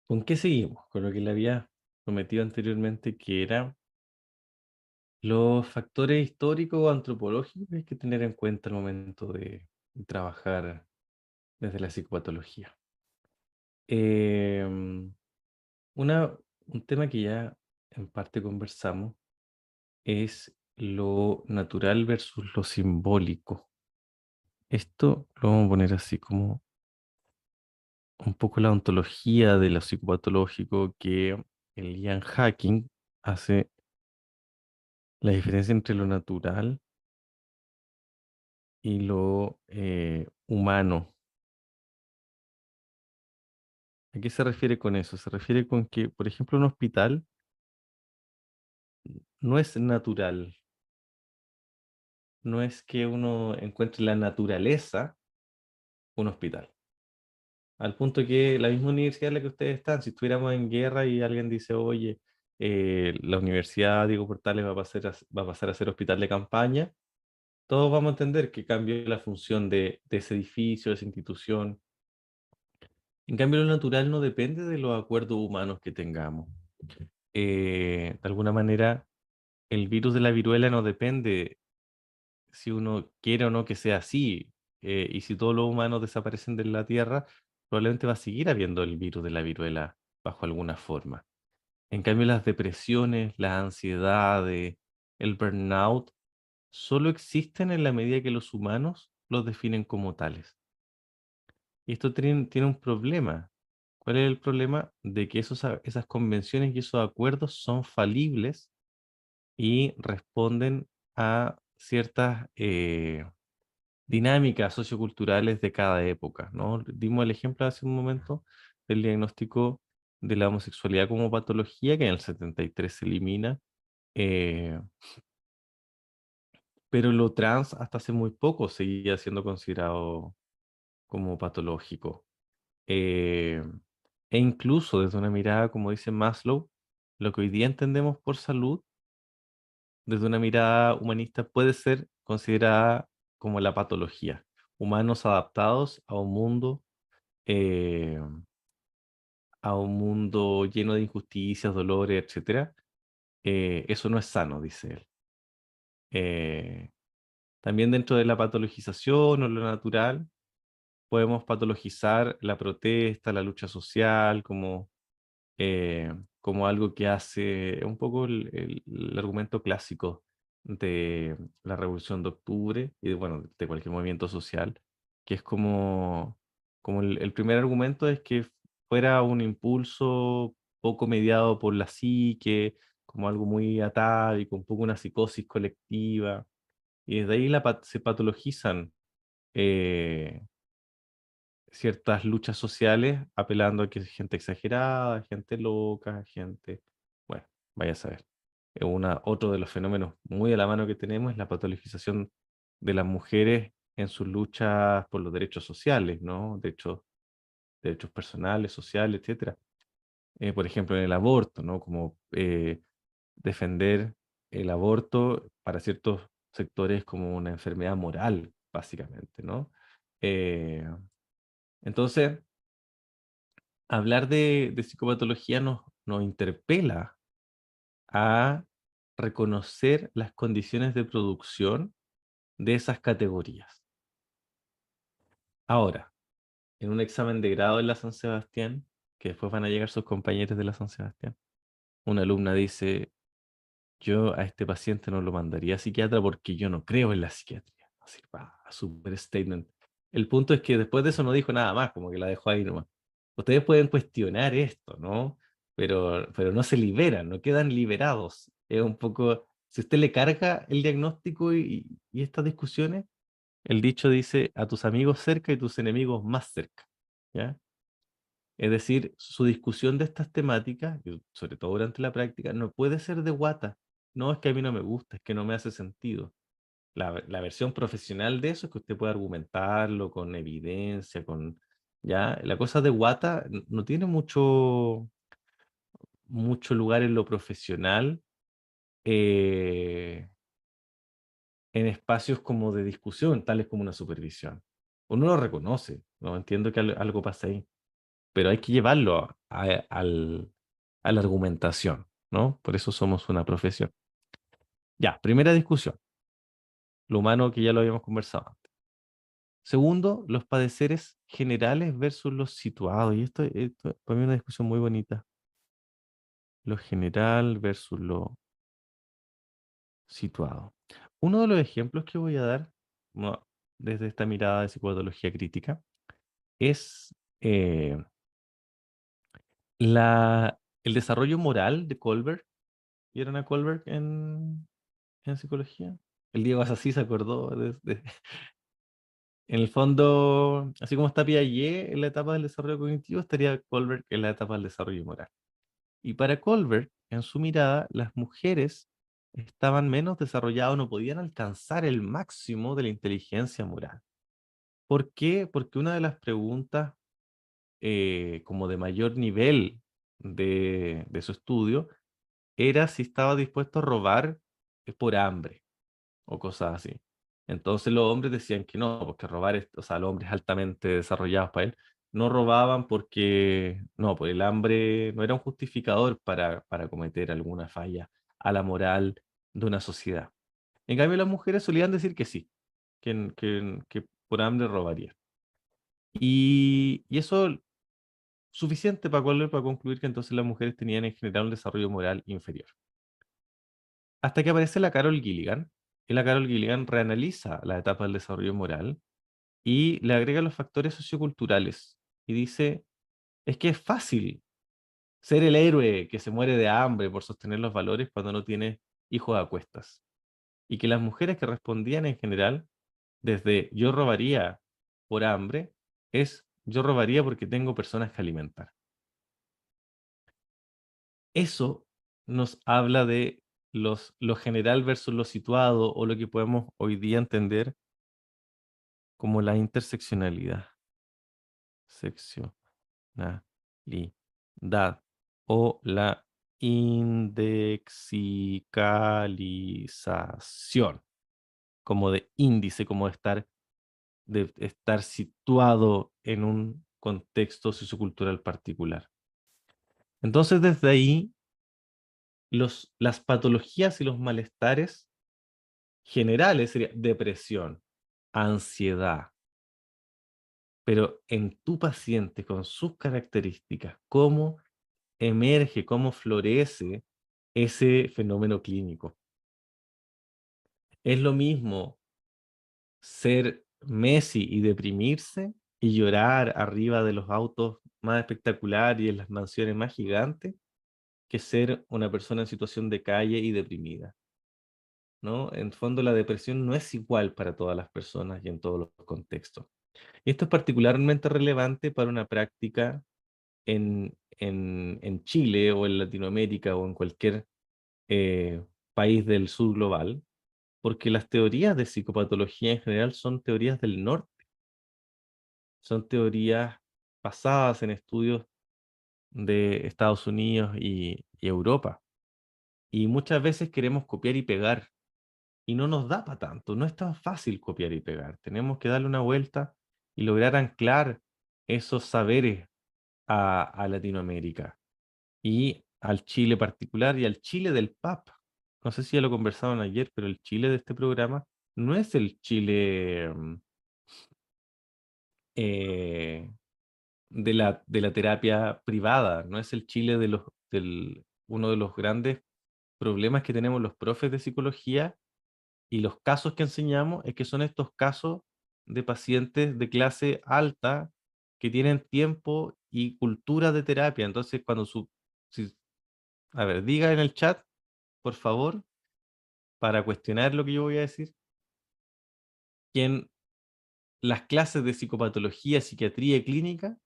¿Con qué seguimos? Con lo que le había prometido anteriormente, que era los factores históricos o antropológicos que hay que tener en cuenta al momento de trabajar desde la psicopatología. Em, un tema que ya en parte conversamos es lo natural versus lo simbólico. Esto lo vamos a poner así como un poco la ontología de lo psicopatológico que el Ian Hacking hace la diferencia entre lo natural y lo humano. ¿A qué se refiere con eso? Se refiere con que, por ejemplo, un hospital no es natural, no es que uno encuentre la naturaleza un hospital. Al punto que la misma universidad en la que ustedes están, si estuviéramos en guerra y alguien dice, oye, la universidad Diego Portales va a pasar a ser hospital de campaña, todos vamos a entender que cambió la función de ese edificio, de esa institución. En cambio, lo natural no depende de los acuerdos humanos que tengamos. De alguna manera, el virus de la viruela no depende si uno quiere o no que sea así. Y si todos los humanos desaparecen de la Tierra, probablemente va a seguir habiendo el virus de la viruela bajo alguna forma. En cambio, las depresiones, las ansiedades, el burnout, solo existen en la medida que los humanos los definen como tales. Y esto tiene un problema. ¿Cuál es el problema? De que esas convenciones y esos acuerdos son falibles y responden a ciertas dinámicas socioculturales de cada época, ¿no? Dimos el ejemplo hace un momento del diagnóstico de la homosexualidad como patología, que en el 73 se elimina, eh, pero lo trans hasta hace muy poco seguía siendo considerado como patológico. Eh, e incluso desde una mirada, como dice Maslow, lo que hoy día entendemos por salud, desde una mirada humanista, puede ser considerada como la patología. Humanos adaptados eh, a un mundo lleno de injusticias, dolores, etcétera. Eso no es sano, dice él. Eh, También dentro de la patologización o lo natural, podemos patologizar la protesta, la lucha social, como algo que hace un poco el argumento clásico de la Revolución de Octubre y de, bueno, de cualquier movimiento social, que es como el primer argumento es que fuera un impulso poco mediado por la psique, como algo muy atávico, un poco una psicosis colectiva, y desde ahí se patologizan eh, ciertas luchas sociales apelando a que es gente exagerada, gente loca, gente, bueno, vaya a saber. Otro de los fenómenos muy a la mano que tenemos es la patologización de las mujeres en sus luchas por los derechos sociales, ¿no? Derechos personales, sociales, etcétera. Por ejemplo, en el aborto, ¿no? Como defender el aborto para ciertos sectores como una enfermedad moral, básicamente, ¿no? Eh, entonces, hablar de psicopatología nos interpela a reconocer las condiciones de producción de esas categorías. Ahora, en un examen de grado en la San Sebastián, que después van a llegar sus compañeros de la San Sebastián, una alumna dice, yo a este paciente no lo mandaría a psiquiatra porque yo no creo en la psiquiatría. Así, super statement. El punto es que después de eso no dijo nada más, como que la dejó ahí nomás. Ustedes pueden cuestionar esto, ¿no? Pero no se liberan, no quedan liberados. Es un poco, si usted le carga el diagnóstico y estas discusiones, el dicho dice a tus amigos cerca y tus enemigos más cerca, ¿ya? Es decir, su discusión de estas temáticas, y sobre todo durante la práctica, no puede ser de guata. No es que a mí no me gusta, es que no me hace sentido. La versión profesional de eso es que usted puede argumentarlo con evidencia, ya. La cosa de guata no tiene mucho lugar en lo profesional, eh, en espacios como de discusión, tales como una supervisión. Uno lo reconoce, ¿no? Entiendo que algo pasa ahí. pero hay que llevarlo a la argumentación, ¿no? Por eso somos una profesión. Ya, primera discusión, lo humano que ya lo habíamos conversado antes. Segundo, los padeceres generales versus los situados. Y esto para mí es una discusión muy bonita. Lo general versus lo situado. Uno de los ejemplos que voy a dar, no, desde esta mirada de psicopatología crítica, es el desarrollo moral de Kohlberg. ¿Vieron a Kohlberg en psicología? El Diego así se acordó. En el fondo, así como está Piaget en la etapa del desarrollo cognitivo, estaría Kohlberg en la etapa del desarrollo moral. Y para Kohlberg, en su mirada, las mujeres estaban menos desarrolladas, no podían alcanzar el máximo de la inteligencia moral. ¿Por qué? Porque una de las preguntas como de mayor nivel de su estudio era si estaba dispuesto a robar por hambre o cosas así. Entonces los hombres decían que no, porque robar, o sea, los hombres altamente desarrollados para él, no robaban porque, no, pues el hambre no era un justificador para cometer alguna falla a la moral de una sociedad. En cambio, las mujeres solían decir que sí, que por hambre robarían. Y eso suficiente para concluir que entonces las mujeres tenían en general un desarrollo moral inferior. Hasta que aparece la Carol Gilligan, y la Carol Gilligan reanaliza la etapa del desarrollo moral y le agrega los factores socioculturales. Y dice, es que es fácil ser el héroe que se muere de hambre por sostener los valores cuando no tiene hijos a cuestas. Y que las mujeres que respondían en general, desde yo robaría por hambre, es yo robaría porque tengo personas que alimentar. Eso nos habla de lo general versus lo situado o lo que podemos hoy día entender como la interseccionalidad. Seccionalidad o la indexicalización, como de índice, como de estar situado en un contexto sociocultural particular. Entonces, desde ahí, las patologías y los malestares generales sería depresión, ansiedad, pero en tu paciente con sus características, ¿cómo emerge, cómo florece ese fenómeno clínico? Es lo mismo ser Messi y deprimirse y llorar arriba de los autos más espectaculares y en las mansiones más gigantes que ser una persona en situación de calle y deprimida, ¿no? En fondo la depresión no es igual para todas las personas y en todos los contextos. Y esto es particularmente relevante para una práctica en Chile o en Latinoamérica o en cualquier eh, país del sur global, porque las teorías de psicopatología en general son teorías del norte, son teorías basadas en estudios de Estados Unidos y Europa. Y muchas veces queremos copiar y pegar, y no nos da para tanto, no es tan fácil copiar y pegar. Tenemos que darle una vuelta y lograr anclar esos saberes a Latinoamérica y al Chile particular y al Chile del Papa. No sé si ya lo conversaban ayer, pero el Chile de este programa no es el Chile eh, de la terapia privada, no es el Chile uno de los grandes problemas que tenemos los profes de psicología y los casos que enseñamos es que son estos casos de pacientes de clase alta que tienen tiempo y cultura de terapia. Entonces, a ver, diga en el chat, por favor, para cuestionar lo que yo voy a decir, que en las clases de psicopatología, psiquiatría y clínica,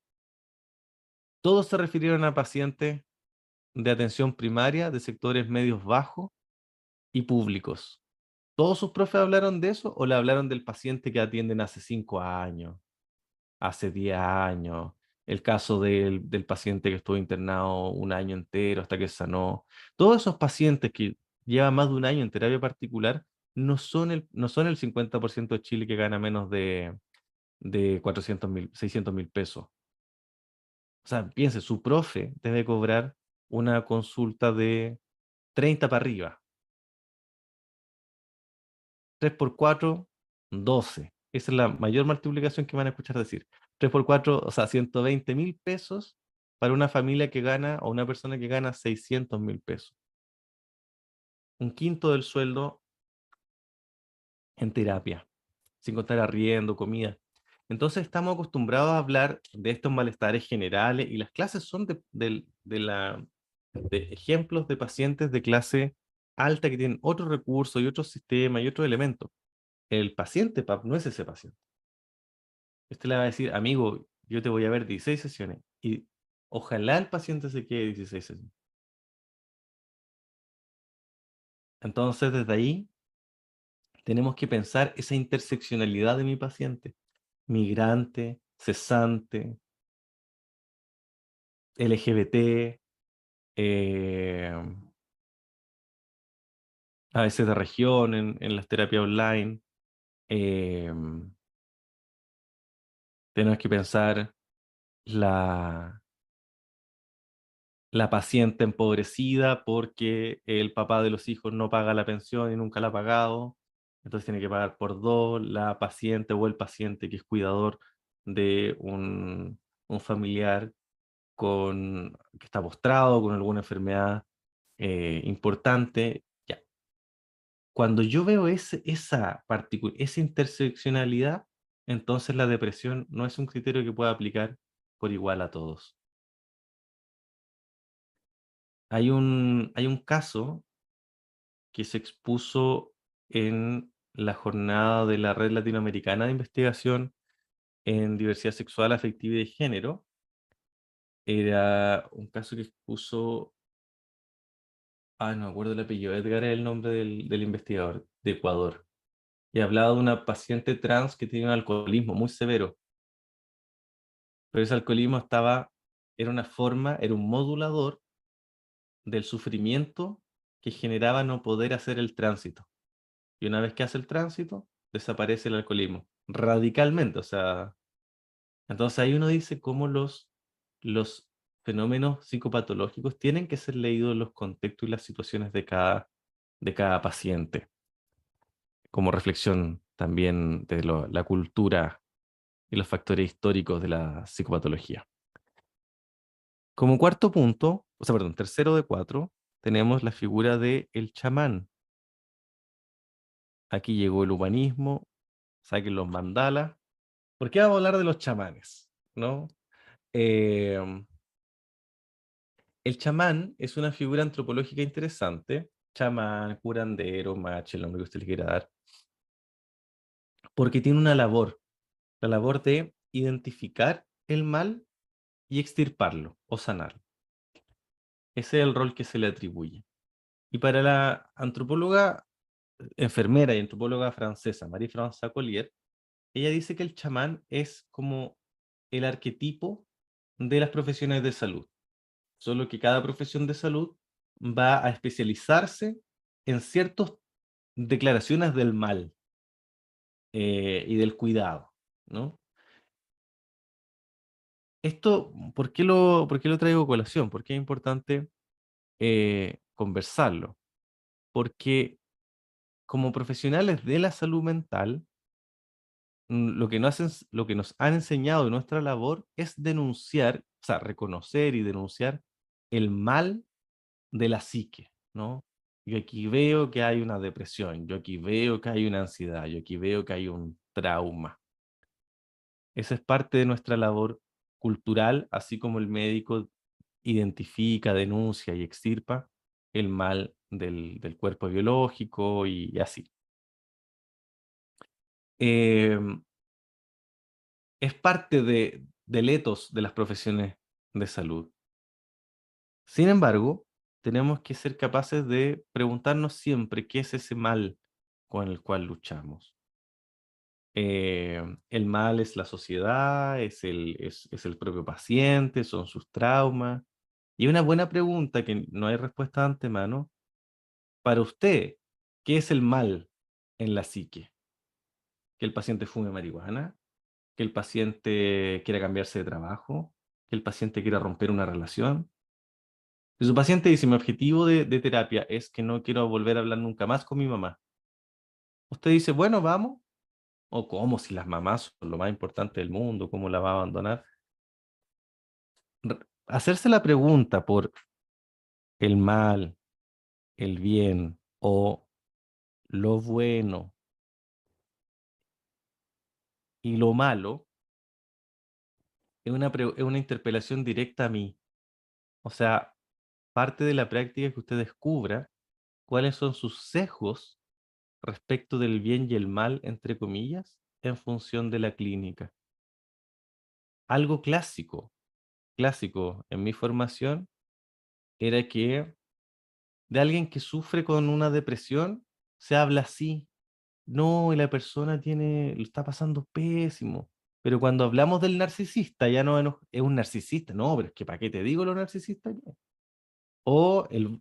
todos se refirieron a pacientes de atención primaria de sectores medios bajos y públicos. ¿Todos sus profes hablaron de eso o le hablaron del paciente que atienden hace 5 años, hace 10 años? El caso del paciente que estuvo internado un año entero hasta que sanó. Todos esos pacientes que llevan más de un año en terapia particular no son el 50% de Chile que gana menos de 400.000, 600.000 pesos. O sea, piense, su profe debe cobrar una consulta de 30 para arriba. 3 por 4, 12. Esa es la mayor multiplicación que van a escuchar decir. 3 por 4, o sea, 120.000 pesos para una familia que gana o una persona que gana 600.000 pesos. Un quinto del sueldo en terapia, sin contar arriendo, comida. Entonces estamos acostumbrados a hablar de estos malestares generales y las clases son de ejemplos de pacientes de clase alta que tienen otros recursos y otros sistemas y otros elementos. El paciente, PAP, no es ese paciente. Usted le va a decir, amigo, yo te voy a ver 16 sesiones y ojalá el paciente se quede 16 sesiones. Entonces, desde ahí tenemos que pensar esa interseccionalidad de mi paciente, migrante, cesante, LGBT, eh, a veces de región en las terapias online. eh, Tenemos que pensar la, la paciente empobrecida porque el papá de los hijos no paga la pensión y nunca la ha pagado, entonces tiene que pagar por dos, la paciente o el paciente que es cuidador de un familiar que está postrado con alguna enfermedad importante. Ya. Cuando yo veo esa interseccionalidad, entonces la depresión no es un criterio que pueda aplicar por igual a todos. Hay un caso que se expuso en la jornada de la Red Latinoamericana de Investigación en Diversidad Sexual, Afectiva y de Género. Era un caso que expuso, no me acuerdo el apellido, Edgar es el nombre del investigador de Ecuador, y hablaba de una paciente trans que tenía un alcoholismo muy severo, pero ese alcoholismo era un modulador del sufrimiento que generaba no poder hacer el tránsito. Y una vez que hace el tránsito, desaparece el alcoholismo radicalmente. O sea, entonces ahí uno dice cómo los fenómenos psicopatológicos tienen que ser leídos en los contextos y las situaciones de cada paciente, como reflexión también de la cultura y los factores históricos de la psicopatología. Como cuarto punto, o sea, perdón, tercero de cuatro, tenemos la figura de el chamán. Aquí llegó el humanismo, saquen los mandalas. ¿Por qué vamos a hablar de los chamanes? ¿No? Eh, el chamán es una figura antropológica interesante, chamán, curandero, macho, el nombre que usted le quiera dar, porque tiene una labor, la labor de identificar el mal y extirparlo o sanarlo. Ese es el rol que se le atribuye. Y para la antropóloga, enfermera y antropóloga francesa, Marie-France Collier, ella dice que el chamán es como el arquetipo de las profesiones de salud, solo que cada profesión de salud va a especializarse en ciertas declaraciones del mal y del cuidado, ¿no? Esto, ¿por qué lo traigo a colación? ¿Por qué es importante conversarlo? Porque como profesionales de la salud mental, lo que nos han enseñado en nuestra labor es denunciar, o sea, reconocer y denunciar el mal de la psique, ¿no? Yo aquí veo que hay una depresión, yo aquí veo que hay una ansiedad, yo aquí veo que hay un trauma. Esa es parte de nuestra labor cultural, así como el médico identifica, denuncia y extirpa el mal del cuerpo biológico y así. Em, es parte del ethos de las profesiones de salud. Sin embargo, tenemos que ser capaces de preguntarnos siempre qué es ese mal con el cual luchamos. El mal es la sociedad, es el propio paciente, son sus traumas. Y una buena pregunta que no hay respuesta de antemano, para usted, ¿qué es el mal en la psique? ¿Que el paciente fume marihuana? ¿Que el paciente quiera cambiarse de trabajo? que el paciente quiera romper una relación. Si su paciente dice, mi objetivo de terapia es que no quiero volver a hablar nunca más con mi mamá. Usted dice, bueno, vamos. O cómo, si las mamás son lo más importante del mundo, ¿cómo la va a abandonar? Hacerse la pregunta por el mal, el bien o lo bueno y lo malo es una interpelación directa a mí. O sea, parte de la práctica es que usted descubra cuáles son sus sesgos respecto del bien y el mal, entre comillas, en función de la clínica. Algo clásico en mi formación era que de alguien que sufre con una depresión se habla así. No, y la persona lo está pasando pésimo. Pero cuando hablamos del narcisista, ya no es un narcisista. No, pero es que ¿para qué te digo lo narcisista? O el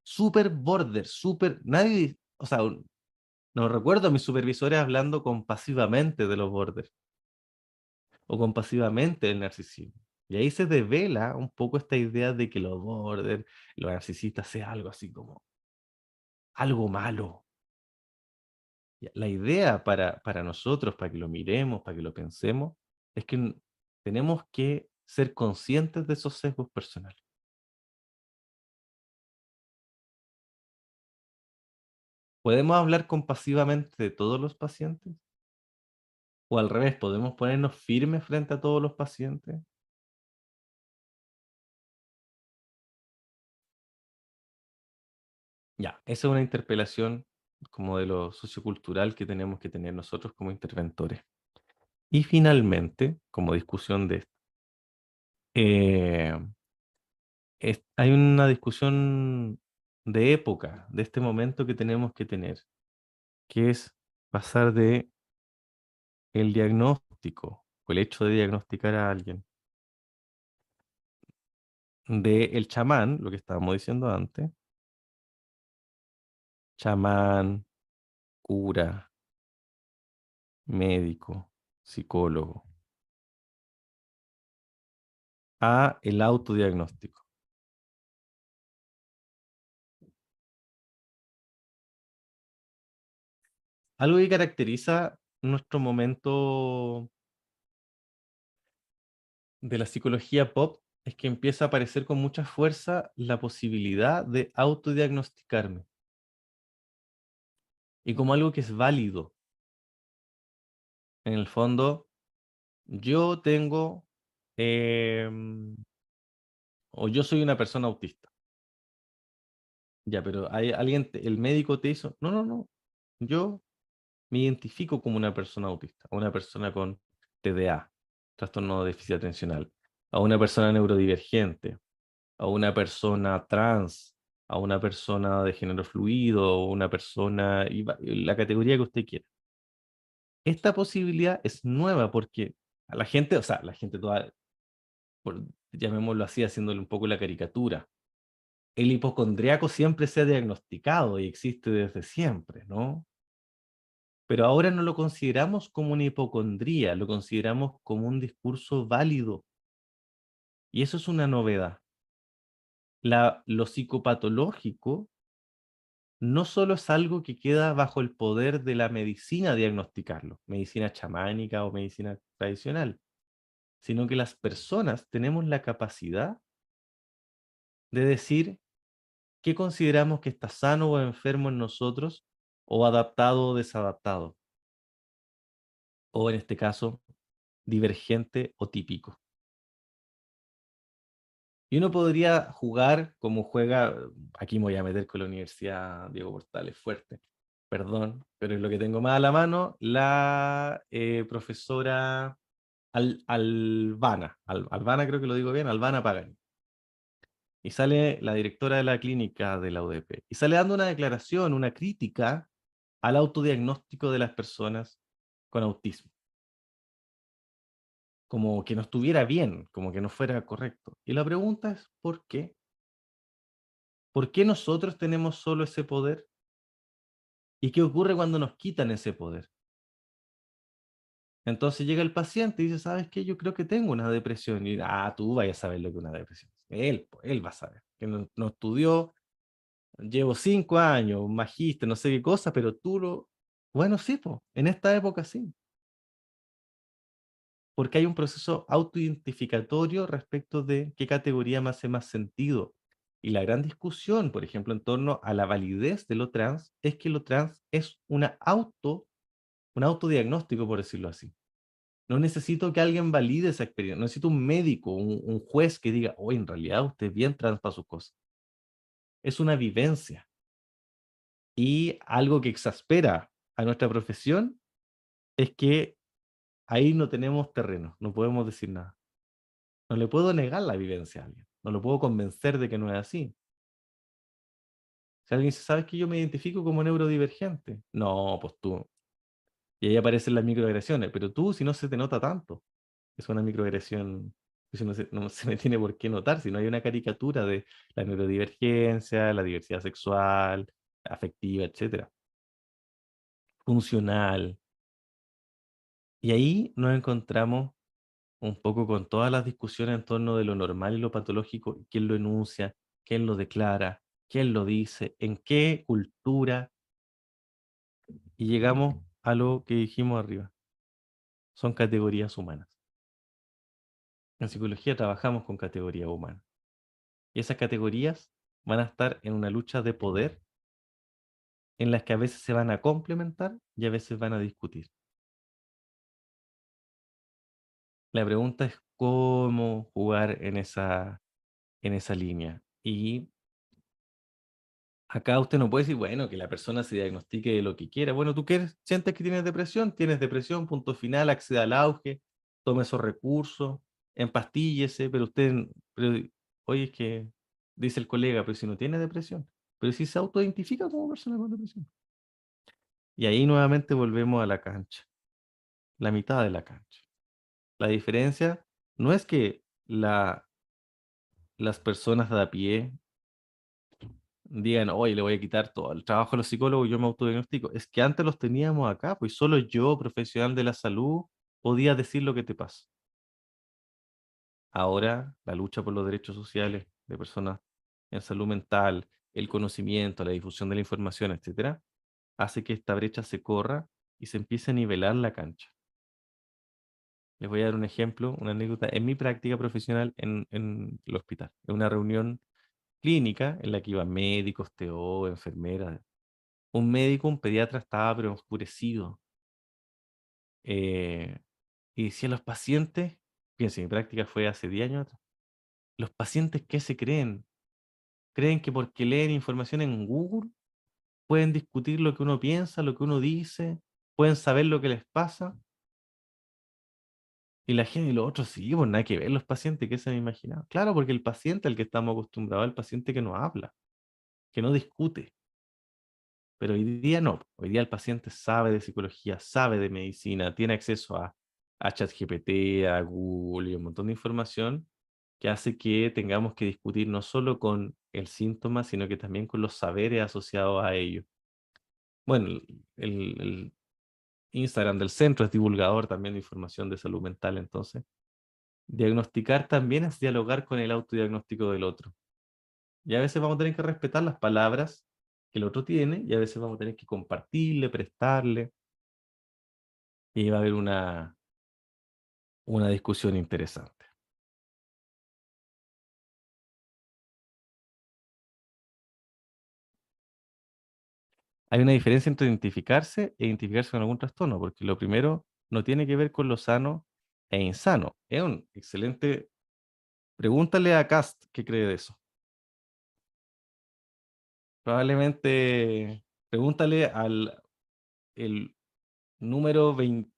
super border, nadie, o sea, no recuerdo a mis supervisores hablando compasivamente de los borders o compasivamente del narcisismo. Y ahí se devela un poco esta idea de que los borders, los narcisistas sea algo así como algo malo. La idea para nosotros, para que lo miremos, para que lo pensemos, es que tenemos que ser conscientes de esos sesgos personales. ¿Podemos hablar compasivamente de todos los pacientes? O al revés, ¿podemos ponernos firmes frente a todos los pacientes? Ya, esa es una interpelación como de lo sociocultural que tenemos que tener nosotros como interventores. Y finalmente, como discusión de esto, eh, hay una discusión de época, de este momento que tenemos que tener, que es pasar de el diagnóstico, o el hecho de diagnosticar a alguien, de el chamán, lo que estábamos diciendo antes, chamán, cura, médico, psicólogo, a el autodiagnóstico. Algo que caracteriza nuestro momento de la psicología pop es que empieza a aparecer con mucha fuerza la posibilidad de autodiagnosticarme y como algo que es válido. En el fondo, yo tengo o yo soy una persona autista. Ya, pero hay alguien, el médico te hizo, no, no, no, yo me identifico como una persona autista, una persona con TDA, trastorno de déficit atencional, a una persona neurodivergente, a una persona trans, a una persona de género fluido, o una persona, la categoría que usted quiera. Esta posibilidad es nueva porque a la gente, o sea, la gente toda, llamémoslo así, haciéndole un poco la caricatura, el hipocondriaco siempre se ha diagnosticado y existe desde siempre, ¿no? Pero ahora no lo consideramos como una hipocondría, lo consideramos como un discurso válido. Y eso es una novedad. Lo psicopatológico no solo es algo que queda bajo el poder de la medicina diagnosticarlo, medicina chamánica o medicina tradicional, sino que las personas tenemos la capacidad de decir qué consideramos que está sano o enfermo en nosotros, o adaptado o desadaptado, o en este caso, divergente o típico. Y uno podría jugar como juega, aquí me voy a meter con la Universidad Diego Portales fuerte, perdón, pero es lo que tengo más a la mano, la profesora Albana creo que lo digo bien, Albana Pagani. Y sale la directora de la clínica de la UDP. Y sale dando una declaración, una crítica al autodiagnóstico de las personas con autismo. Como que no estuviera bien, como que no fuera correcto. Y la pregunta es, ¿por qué? ¿Por qué nosotros tenemos solo ese poder? ¿Y qué ocurre cuando nos quitan ese poder? Entonces llega el paciente y dice, ¿sabes qué? Yo creo que tengo una depresión. Y, tú vayas a saber lo que es una depresión. Él, po, él va a saber, que no estudió, llevo 5 años, un magíster, no sé qué cosa, pero tú lo... Bueno, sí, pues, en esta época sí, porque hay un proceso autoidentificatorio respecto de qué categoría me hace más sentido. Y la gran discusión, por ejemplo, en torno a la validez de lo trans, es que lo trans es un autodiagnóstico, por decirlo así. No necesito que alguien valide esa experiencia, no necesito un médico, un juez que diga, oye, en realidad usted es bien trans para sus cosas. Es una vivencia. Y algo que exaspera a nuestra profesión es que ahí no tenemos terreno, no podemos decir nada. No le puedo negar la vivencia a alguien, no lo puedo convencer de que no es así. Si alguien dice, ¿sabes que yo me identifico como neurodivergente? No, pues tú. Y ahí aparecen las microagresiones, pero tú, si no se te nota tanto, es una microagresión, eso no se me tiene por qué notar, si no hay una caricatura de la neurodivergencia, la diversidad sexual, afectiva, etcétera, funcional. Y ahí nos encontramos un poco con todas las discusiones en torno de lo normal y lo patológico, quién lo enuncia, quién lo declara, quién lo dice, en qué cultura, y llegamos a lo que dijimos arriba, son categorías humanas. En psicología trabajamos con categorías humanas, y esas categorías van a estar en una lucha de poder en las que a veces se van a complementar y a veces van a discutir. La pregunta es cómo jugar en esa línea. Y acá usted no puede decir, bueno, que la persona se diagnostique de lo que quiera. Bueno, tú quieres, sientes que tienes depresión, punto final, acceda al auge, tome esos recursos, empastíllese, pero oye, es que, dice el colega, pero si no tiene depresión, pero si se autoidentifica como persona con depresión. Y ahí nuevamente volvemos a la cancha, la mitad de la cancha. La diferencia no es que las personas de a pie digan, oye, le voy a quitar todo el trabajo a los psicólogos, yo me autodiagnostico. Es que antes los teníamos acá, pues solo yo, profesional de la salud, podía decir lo que te pasa. Ahora, la lucha por los derechos sociales de personas en salud mental, el conocimiento, la difusión de la información, etcétera, hace que esta brecha se corra y se empiece a nivelar la cancha. Les voy a dar un ejemplo, una anécdota en mi práctica profesional en el hospital. En una reunión clínica en la que iban médicos, TO, enfermeras. Un médico, un pediatra estaba pero oscurecido. eh, y decía los pacientes, fíjense, mi práctica fue hace 10 años atrás, los pacientes ¿qué se creen? Creen que porque leen información en Google pueden discutir lo que uno piensa, lo que uno dice, pueden saber lo que les pasa. Y la gente y los otros sí, pues nada que ver los pacientes, ¿qué se han imaginado? Claro, porque el paciente al que estamos acostumbrados es el paciente que no habla, que no discute. Pero hoy día no. Hoy día el paciente sabe de psicología, sabe de medicina, tiene acceso a ChatGPT, a Google y un montón de información que hace que tengamos que discutir no solo con el síntoma, sino que también con los saberes asociados a ello. Bueno, el Instagram del centro es divulgador también de información de salud mental, entonces diagnosticar también es dialogar con el autodiagnóstico del otro. Y a veces vamos a tener que respetar las palabras que el otro tiene y a veces vamos a tener que compartirle, prestarle, y va a haber una discusión interesante. Hay una diferencia entre identificarse e identificarse con algún trastorno, porque lo primero no tiene que ver con lo sano e insano. Es un excelente... Pregúntale a Cast qué cree de eso. Probablemente pregúntale al el número 20,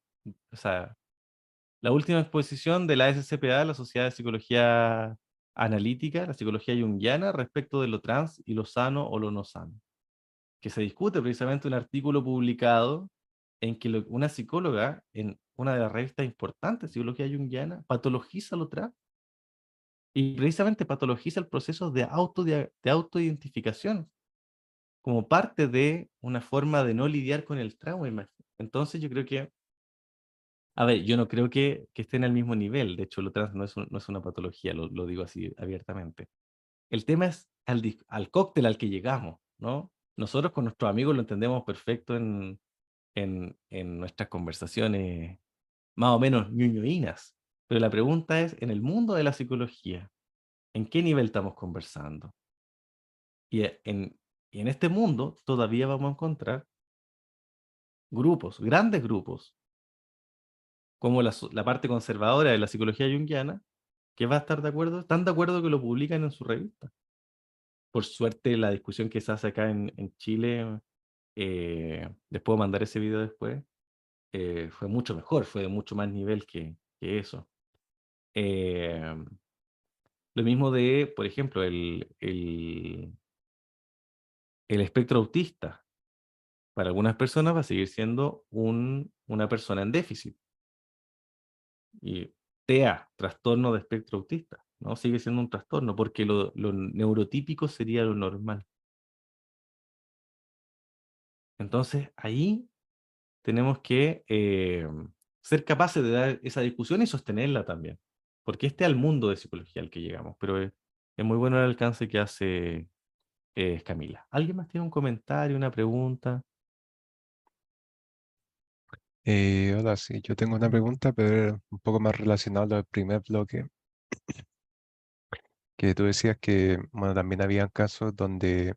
o sea, la última exposición de la SCPA, la Sociedad de Psicología Analítica, la psicología junguiana, respecto de lo trans y lo sano o lo no sano, que se discute precisamente un artículo publicado en que una psicóloga en una de las revistas importantes, Psicología Junguiana, patologiza lo trans y precisamente patologiza el proceso de autoidentificación como parte de una forma de no lidiar con el trauma. Entonces yo creo que A ver, yo no creo que estén al mismo nivel. De hecho, lo trans no es una patología, lo digo así abiertamente. El tema es al cóctel al que llegamos, ¿no? Nosotros con nuestros amigos lo entendemos perfecto en nuestras conversaciones más o menos ñoñoínas. Pero la pregunta es, en el mundo de la psicología, ¿en qué nivel estamos conversando? Y en este mundo todavía vamos a encontrar grupos, grandes grupos, como la parte conservadora de la psicología junguiana, que va a estar de acuerdo, están de acuerdo que lo publican en su revista. Por suerte, la discusión que se hace acá en Chile, les puedo mandar ese video después, fue mucho mejor, fue de mucho más nivel que eso. Eh, lo mismo de, por ejemplo, el espectro autista. Para algunas personas va a seguir siendo una persona en déficit. Y TEA, trastorno de espectro autista, ¿no? Sigue siendo un trastorno porque lo neurotípico sería lo normal. Entonces, ahí tenemos que ser capaces de dar esa discusión y sostenerla también. Porque este es el mundo de psicología al que llegamos, pero es muy bueno el alcance que hace Camila. ¿Alguien más tiene un comentario, una pregunta? Hola, sí, yo tengo una pregunta, pero un poco más relacionada al primer bloque, que tú decías que, bueno, también habían casos donde,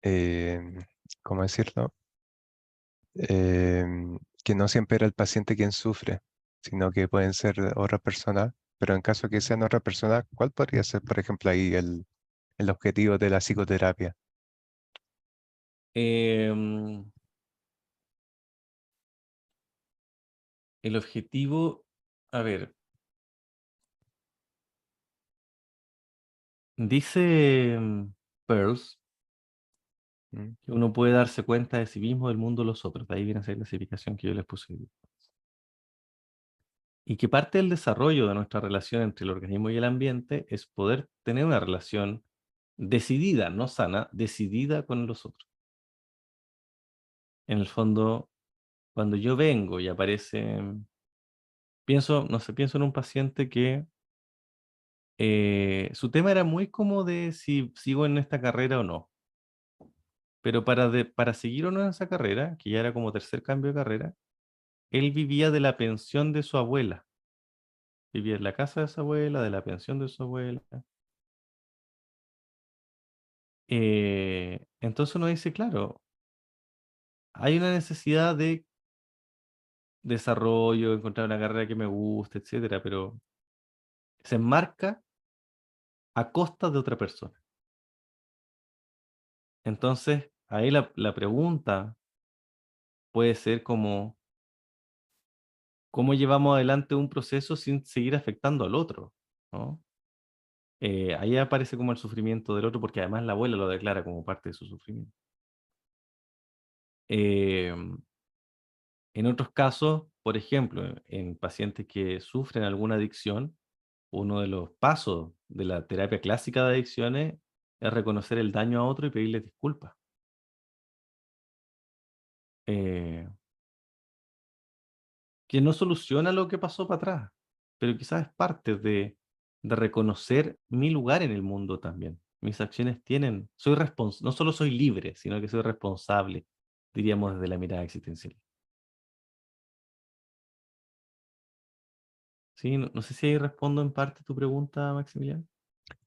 em, ¿cómo decirlo? Que no siempre era el paciente quien sufre, sino que pueden ser otras personas, pero en caso que sean otras personas, ¿cuál podría ser, por ejemplo, ahí el objetivo de la psicoterapia? Em, el objetivo, a ver, dice Pearls ¿Mm? que uno puede darse cuenta de sí mismo, del mundo de los otros. De ahí viene esa clasificación que yo les puse. Y que parte del desarrollo de nuestra relación entre el organismo y el ambiente es poder tener una relación decidida, no sana, decidida con los otros. En el fondo, cuando yo vengo y aparece, pienso, no sé, pienso en un paciente que su tema era muy como de si sigo en esta carrera o no. Pero para seguir o no en esa carrera, que ya era como tercer cambio de carrera, él vivía de la pensión de su abuela. Vivía en la casa de su abuela, de la pensión de su abuela. Entonces uno dice, claro, hay una necesidad de desarrollo, encontrar una carrera que me guste, etcétera, pero se enmarca a costa de otra persona. Entonces, ahí la pregunta puede ser como, ¿cómo llevamos adelante un proceso sin seguir afectando al otro? ¿No? Ahí aparece como el sufrimiento del otro, porque además la abuela lo declara como parte de su sufrimiento. Eh, en otros casos, por ejemplo, en pacientes que sufren alguna adicción, uno de los pasos de la terapia clásica de adicciones es reconocer el daño a otro y pedirle disculpas. Eh, que no soluciona lo que pasó para atrás, pero quizás es parte de reconocer mi lugar en el mundo también. Mis acciones tienen, no solo soy libre, sino que soy responsable, diríamos desde la mirada existencial. Sí, no sé si ahí respondo en parte tu pregunta, Maximiliano.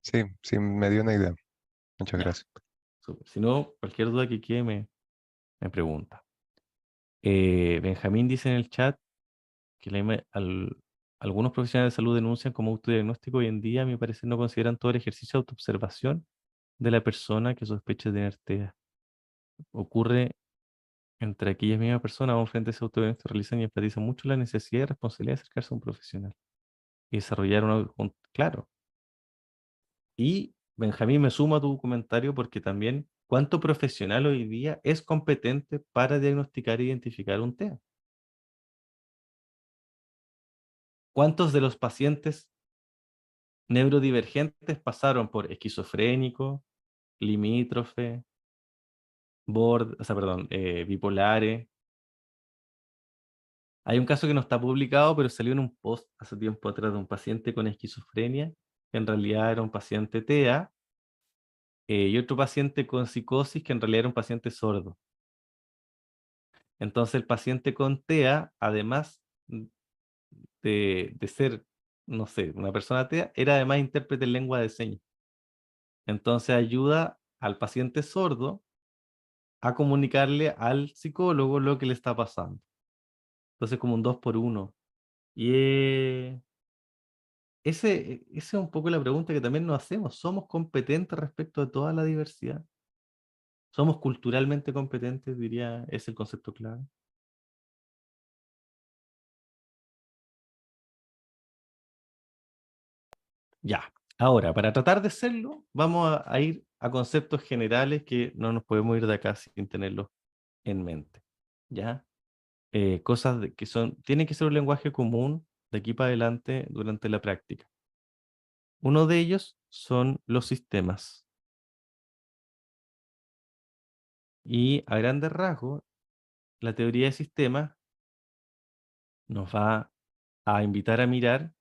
Sí, sí, me dio una idea. Muchas Ya, gracias. súper. Si no, cualquier duda que quede me pregunta. Benjamín dice en el chat que algunos profesionales de salud denuncian como autodiagnóstico hoy en día, a mi parecer, no consideran todo el ejercicio de autoobservación de la persona que sospecha de tener TEA. Ocurre entre aquellas mismas personas, aún frente a ese autodiagnóstico, realizan y enfatizan mucho la necesidad y responsabilidad de acercarse a un profesional y desarrollar claro. Y Benjamín, me sumo a tu comentario porque también, ¿cuánto profesional hoy día es competente para diagnosticar e identificar un TEA? ¿Cuántos de los pacientes neurodivergentes pasaron por esquizofrénico, limítrofe, o sea, perdón, bipolares, Hay un caso que no está publicado, pero salió en un post hace tiempo atrás de un paciente con esquizofrenia, que en realidad era un paciente TEA, y otro paciente con psicosis, que en realidad era un paciente sordo. Entonces el paciente con TEA, además de ser, no sé, una persona TEA, era además intérprete en lengua de señas. Entonces ayuda al paciente sordo a comunicarle al psicólogo lo que le está pasando. Entonces como un dos por uno. Y esa es un poco la pregunta que también nos hacemos. ¿Somos competentes respecto a toda la diversidad? ¿Somos culturalmente competentes? Diría, es el concepto clave. Ya. Ahora, para tratar de serlo, vamos a ir a conceptos generales que no nos podemos ir de acá sin tenerlos en mente. ¿Ya? Cosas que son, tienen que ser un lenguaje común de aquí para adelante durante la práctica. Uno de ellos son los sistemas. Y a grandes rasgos, la teoría de sistemas nos va a invitar a mirar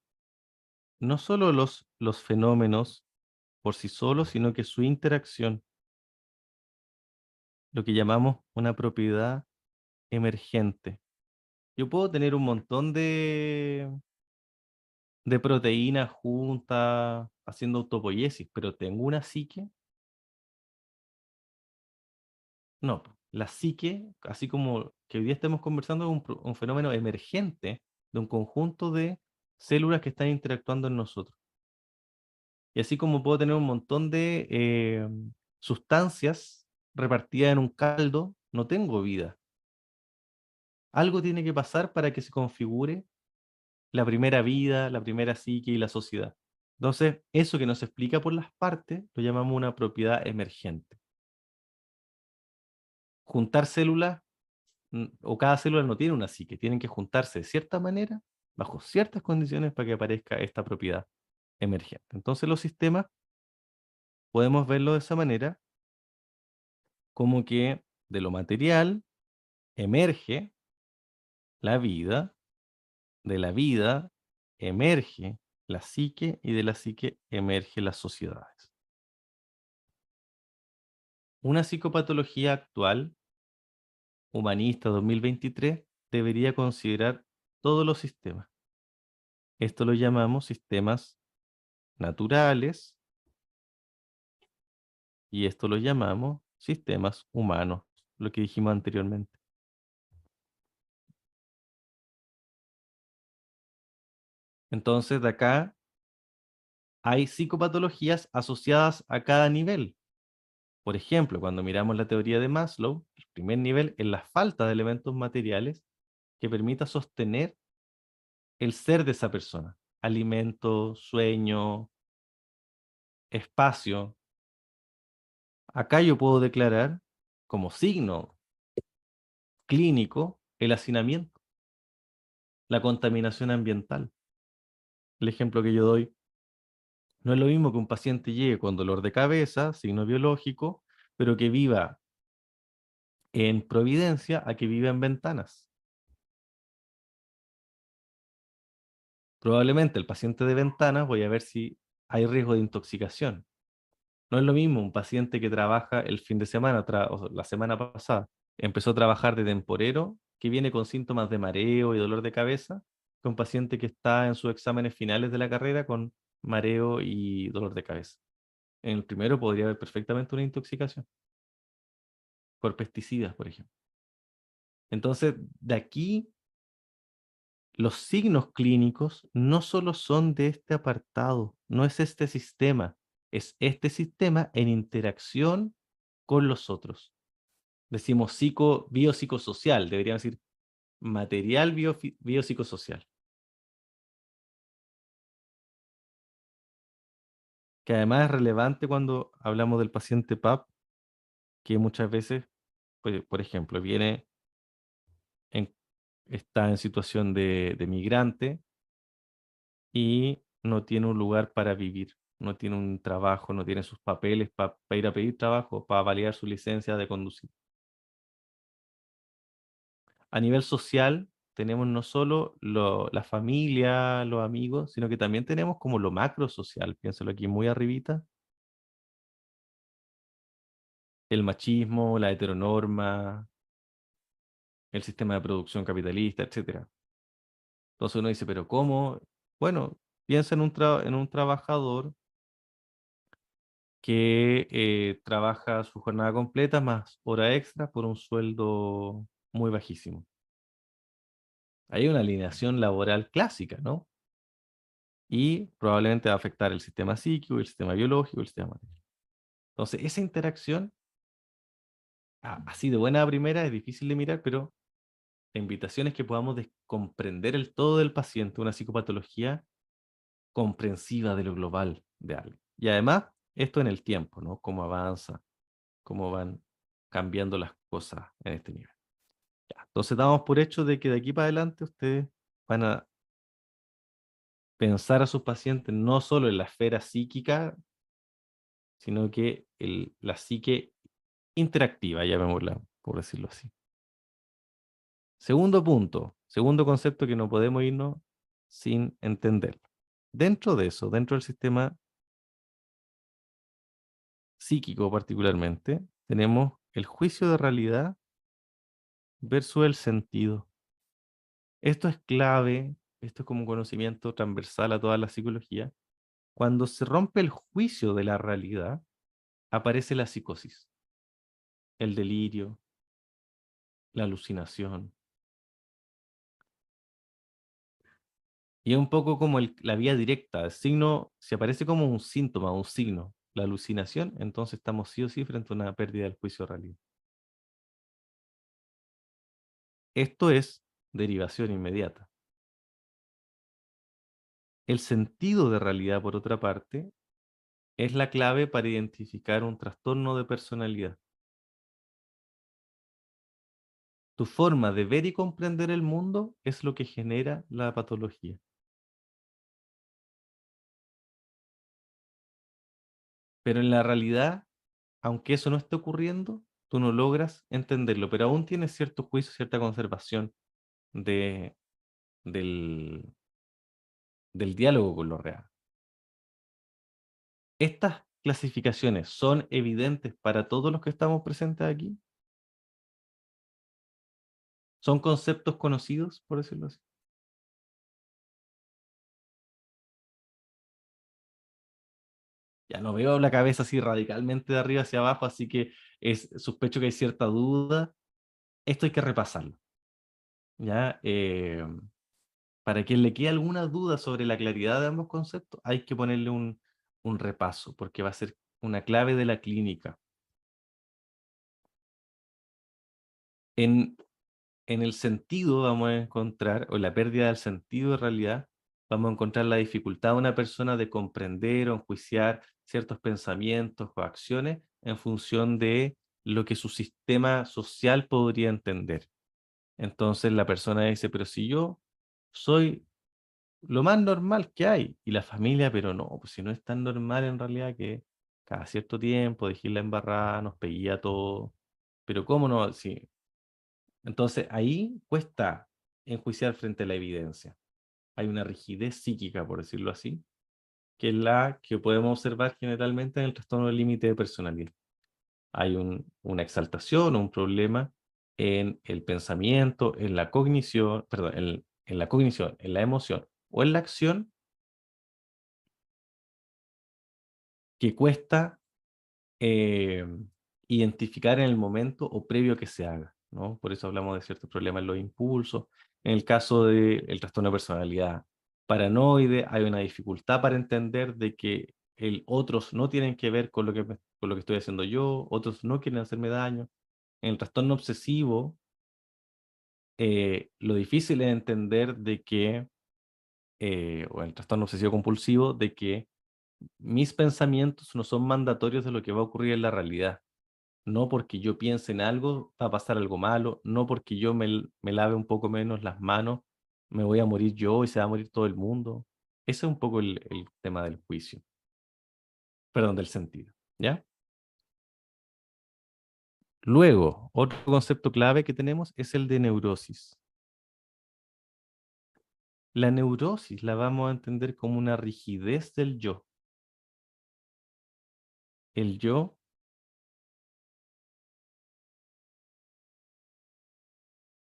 no solo los fenómenos por sí solos, sino que su interacción, lo que llamamos una propiedad emergente. Yo puedo tener un montón de proteínas juntas haciendo autopoiesis, pero tengo una psique. No, po. La psique, así como que hoy día estamos conversando, es un fenómeno emergente de un conjunto de células que están interactuando en nosotros. Y así como puedo tener un montón de sustancias repartidas en un caldo, no tengo vida. Algo tiene que pasar para que se configure la primera vida, la primera psique y la sociedad. Entonces, eso que nos explica por las partes lo llamamos una propiedad emergente. Juntar células, o cada célula no tiene una psique, tienen que juntarse de cierta manera, bajo ciertas condiciones para que aparezca esta propiedad emergente. Entonces, los sistemas podemos verlo de esa manera, como que de lo material emerge la vida, de la vida emerge la psique y de la psique emerge las sociedades. Una psicopatología actual, humanista 2023, debería considerar todos los sistemas. Esto lo llamamos sistemas naturales y esto lo llamamos sistemas humanos, lo que dijimos anteriormente. Entonces, de acá hay psicopatologías asociadas a cada nivel. Por ejemplo, cuando miramos la teoría de Maslow, el primer nivel es la falta de elementos materiales que permita sostener el ser de esa persona. Alimento, sueño, espacio. Acá yo puedo declarar como signo clínico el hacinamiento, la contaminación ambiental. El ejemplo que yo doy, no es lo mismo que un paciente llegue con dolor de cabeza, signo biológico, pero que viva en Providencia a que viva en Ventanas. Probablemente el paciente de Ventanas voy a ver si hay riesgo de intoxicación. No es lo mismo un paciente que trabaja el fin de semana, o la semana pasada, empezó a trabajar de temporero, que viene con síntomas de mareo y dolor de cabeza, que un paciente que está en sus exámenes finales de la carrera con mareo y dolor de cabeza. En el primero podría haber perfectamente una intoxicación por pesticidas, por ejemplo. Entonces, de aquí los signos clínicos no solo son de este apartado, no es este sistema, es este sistema en interacción con los otros. Decimos biopsicosocial, deberíamos decir material biopsicosocial, que además es relevante cuando hablamos del paciente PAP, que muchas veces, pues, por ejemplo, en, está en situación de migrante y no tiene un lugar para vivir, no tiene un trabajo, no tiene sus papeles para ir a pedir trabajo, para validar su licencia de conducir. A nivel social, tenemos no solo la familia, los amigos, sino que también tenemos como lo macro social, piénsalo aquí muy arribita, el machismo, la heteronorma, el sistema de producción capitalista, etcétera. Entonces uno dice, pero ¿cómo? Bueno, piensa en un trabajador que trabaja su jornada completa más hora extra por un sueldo muy bajísimo. Hay una alineación laboral clásica, ¿no? Y probablemente va a afectar el sistema psíquico, el sistema biológico, el sistema material. Entonces, esa interacción, así de buena a primera, es difícil de mirar, pero la invitación es que podamos comprender el todo del paciente, una psicopatología comprensiva de lo global de alguien. Y además, esto en el tiempo, ¿no? Cómo avanza, cómo van cambiando las cosas en este nivel. Ya, entonces damos por hecho de que de aquí para adelante ustedes van a pensar a sus pacientes no solo en la esfera psíquica, sino que la psique interactiva, llamémosla, por decirlo así. Segundo punto, segundo concepto que no podemos irnos sin entender. Dentro de eso, dentro del sistema psíquico particularmente, tenemos el juicio de realidad versus el sentido. Esto es clave, esto es como un conocimiento transversal a toda la psicología. Cuando se rompe el juicio de la realidad, aparece la psicosis, el delirio, la alucinación. Y es un poco como la vía directa. El signo, si aparece como un síntoma, un signo, la alucinación, entonces estamos sí o sí frente a una pérdida del juicio de realidad. Esto es derivación inmediata. El sentido de realidad, por otra parte, es la clave para identificar un trastorno de personalidad. Tu forma de ver y comprender el mundo es lo que genera la patología. Pero en la realidad, aunque eso no esté ocurriendo, tú no logras entenderlo, pero aún tienes cierto juicio, cierta conservación de, del, del diálogo con lo real. ¿Estas clasificaciones son evidentes para todos los que estamos presentes aquí? ¿Son conceptos conocidos, por decirlo así? Ya no veo la cabeza así radicalmente de arriba hacia abajo, así que sospecho que hay cierta duda. Esto hay que repasarlo, ¿ya? Para quien le quede alguna duda sobre la claridad de ambos conceptos, hay que ponerle un repaso, porque va a ser una clave de la clínica. En, en el sentido vamos a encontrar, o en la pérdida del sentido de realidad, vamos a encontrar la dificultad de una persona de comprender o enjuiciar ciertos pensamientos o acciones en función de lo que su sistema social podría entender. Entonces la persona dice, pero si yo soy lo más normal que hay, y la familia, pero no, pues si no es tan normal en realidad que cada cierto tiempo dejé la embarrada, nos pedía todo, pero ¿cómo no? Sí. Entonces ahí cuesta enjuiciar frente a la evidencia. Hay una rigidez psíquica, por decirlo así, que es la que podemos observar generalmente en el trastorno del límite de personalidad. Hay una exaltación o un problema en el pensamiento, en la cognición, perdón, en la cognición, en la emoción o en la acción que cuesta eh, identificar en el momento o previo a que se haga, ¿no? Por eso hablamos de ciertos problemas en los impulsos. En el caso del trastorno de personalidad paranoide, hay una dificultad para entender de que otros no tienen que ver con con lo que estoy haciendo yo, otros no quieren hacerme daño. En el trastorno obsesivo, lo difícil es entender de que, o el trastorno obsesivo compulsivo, de que mis pensamientos no son mandatorios de lo que va a ocurrir en la realidad. No porque yo piense en algo va a pasar algo malo, no porque yo me lave un poco menos las manos, me voy a morir yo y se va a morir todo el mundo. Ese es un poco el tema del juicio, perdón, del sentido, ¿ya? Luego, otro concepto clave que tenemos es el de neurosis. La neurosis la vamos a entender como una rigidez del yo. El yo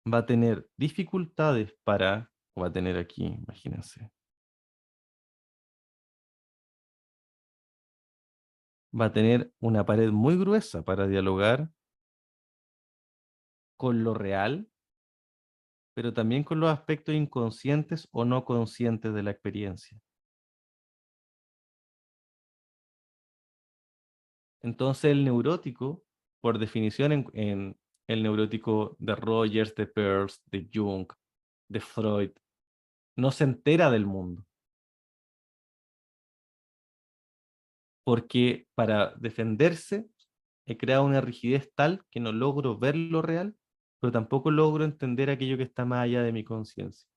va a tener dificultades para, va a tener aquí, imagínense, va a tener una pared muy gruesa para dialogar con lo real, pero también con los aspectos inconscientes o no conscientes de la experiencia. Entonces el neurótico, por definición en el neurótico de Rogers, de Peirce, de Jung, de Freud, no se entera del mundo, porque para defenderse he creado una rigidez tal que no logro ver lo real, pero tampoco logro entender aquello que está más allá de mi conciencia.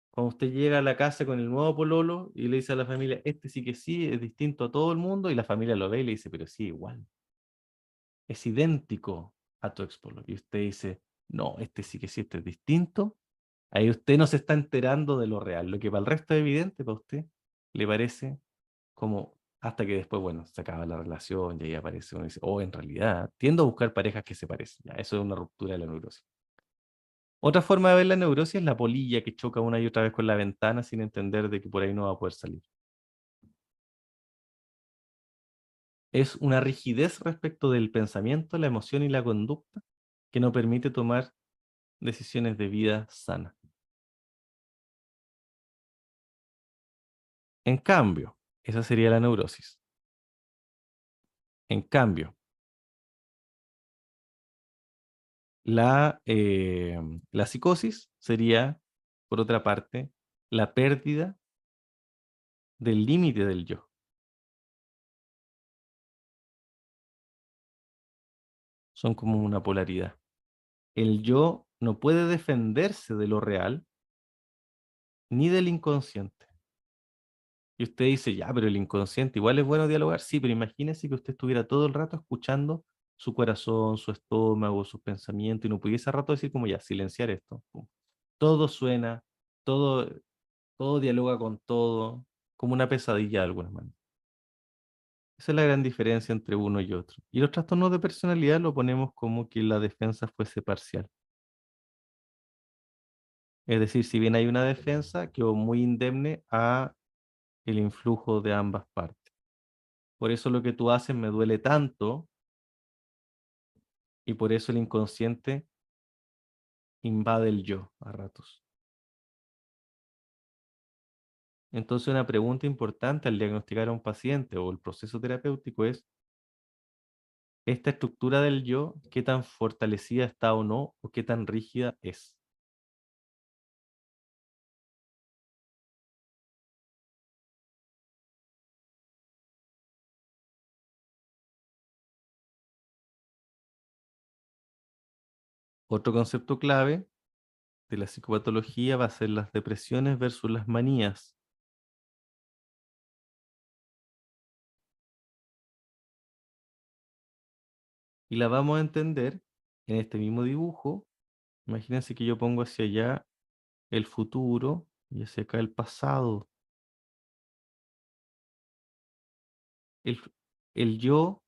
Cuando usted llega a la casa con el nuevo pololo y le dice a la familia, este sí que sí, es distinto a todo el mundo, y la familia lo ve y le dice, pero sí, igual, es idéntico a tu expololo. Y usted dice, no, este sí que sí, este es distinto. Ahí usted no se está enterando de lo real. Lo que para el resto es evidente, para usted le parece como hasta que después, bueno, se acaba la relación y ahí aparece uno y dice, oh, en realidad, tiendo a buscar parejas que se parecen. Ya, eso es una ruptura de la neurosis. Otra forma de ver la neurosis es la polilla que choca una y otra vez con la ventana sin entender de que por ahí no va a poder salir. Es una rigidez respecto del pensamiento, la emoción y la conducta que no permite tomar decisiones de vida sana. En cambio, esa sería la neurosis. En cambio, la psicosis sería, por otra parte, la pérdida del límite del yo. Son como una polaridad. El yo no puede defenderse de lo real ni del inconsciente. Y usted dice, ya, pero el inconsciente igual es bueno dialogar. Sí, pero imagínese que usted estuviera todo el rato escuchando su corazón, su estómago, sus pensamientos y no pudiese a rato decir como ya, silenciar esto. Pum. Todo suena, todo, todo dialoga con todo, como una pesadilla de alguna manera. Esa es la gran diferencia entre uno y otro. Y los trastornos de personalidad lo ponemos como que la defensa fuese parcial. Es decir, si bien hay una defensa, quedó muy indemne a el influjo de ambas partes. Por eso lo que tú haces me duele tanto y por eso el inconsciente invade el yo a ratos. Entonces una pregunta importante al diagnosticar a un paciente o el proceso terapéutico es, ¿esta estructura del yo qué tan fortalecida está o no o qué tan rígida es? Otro concepto clave de la psicopatología va a ser las depresiones versus las manías. Y la vamos a entender en este mismo dibujo. Imagínense que yo pongo hacia allá el futuro y hacia acá el pasado. El, el yo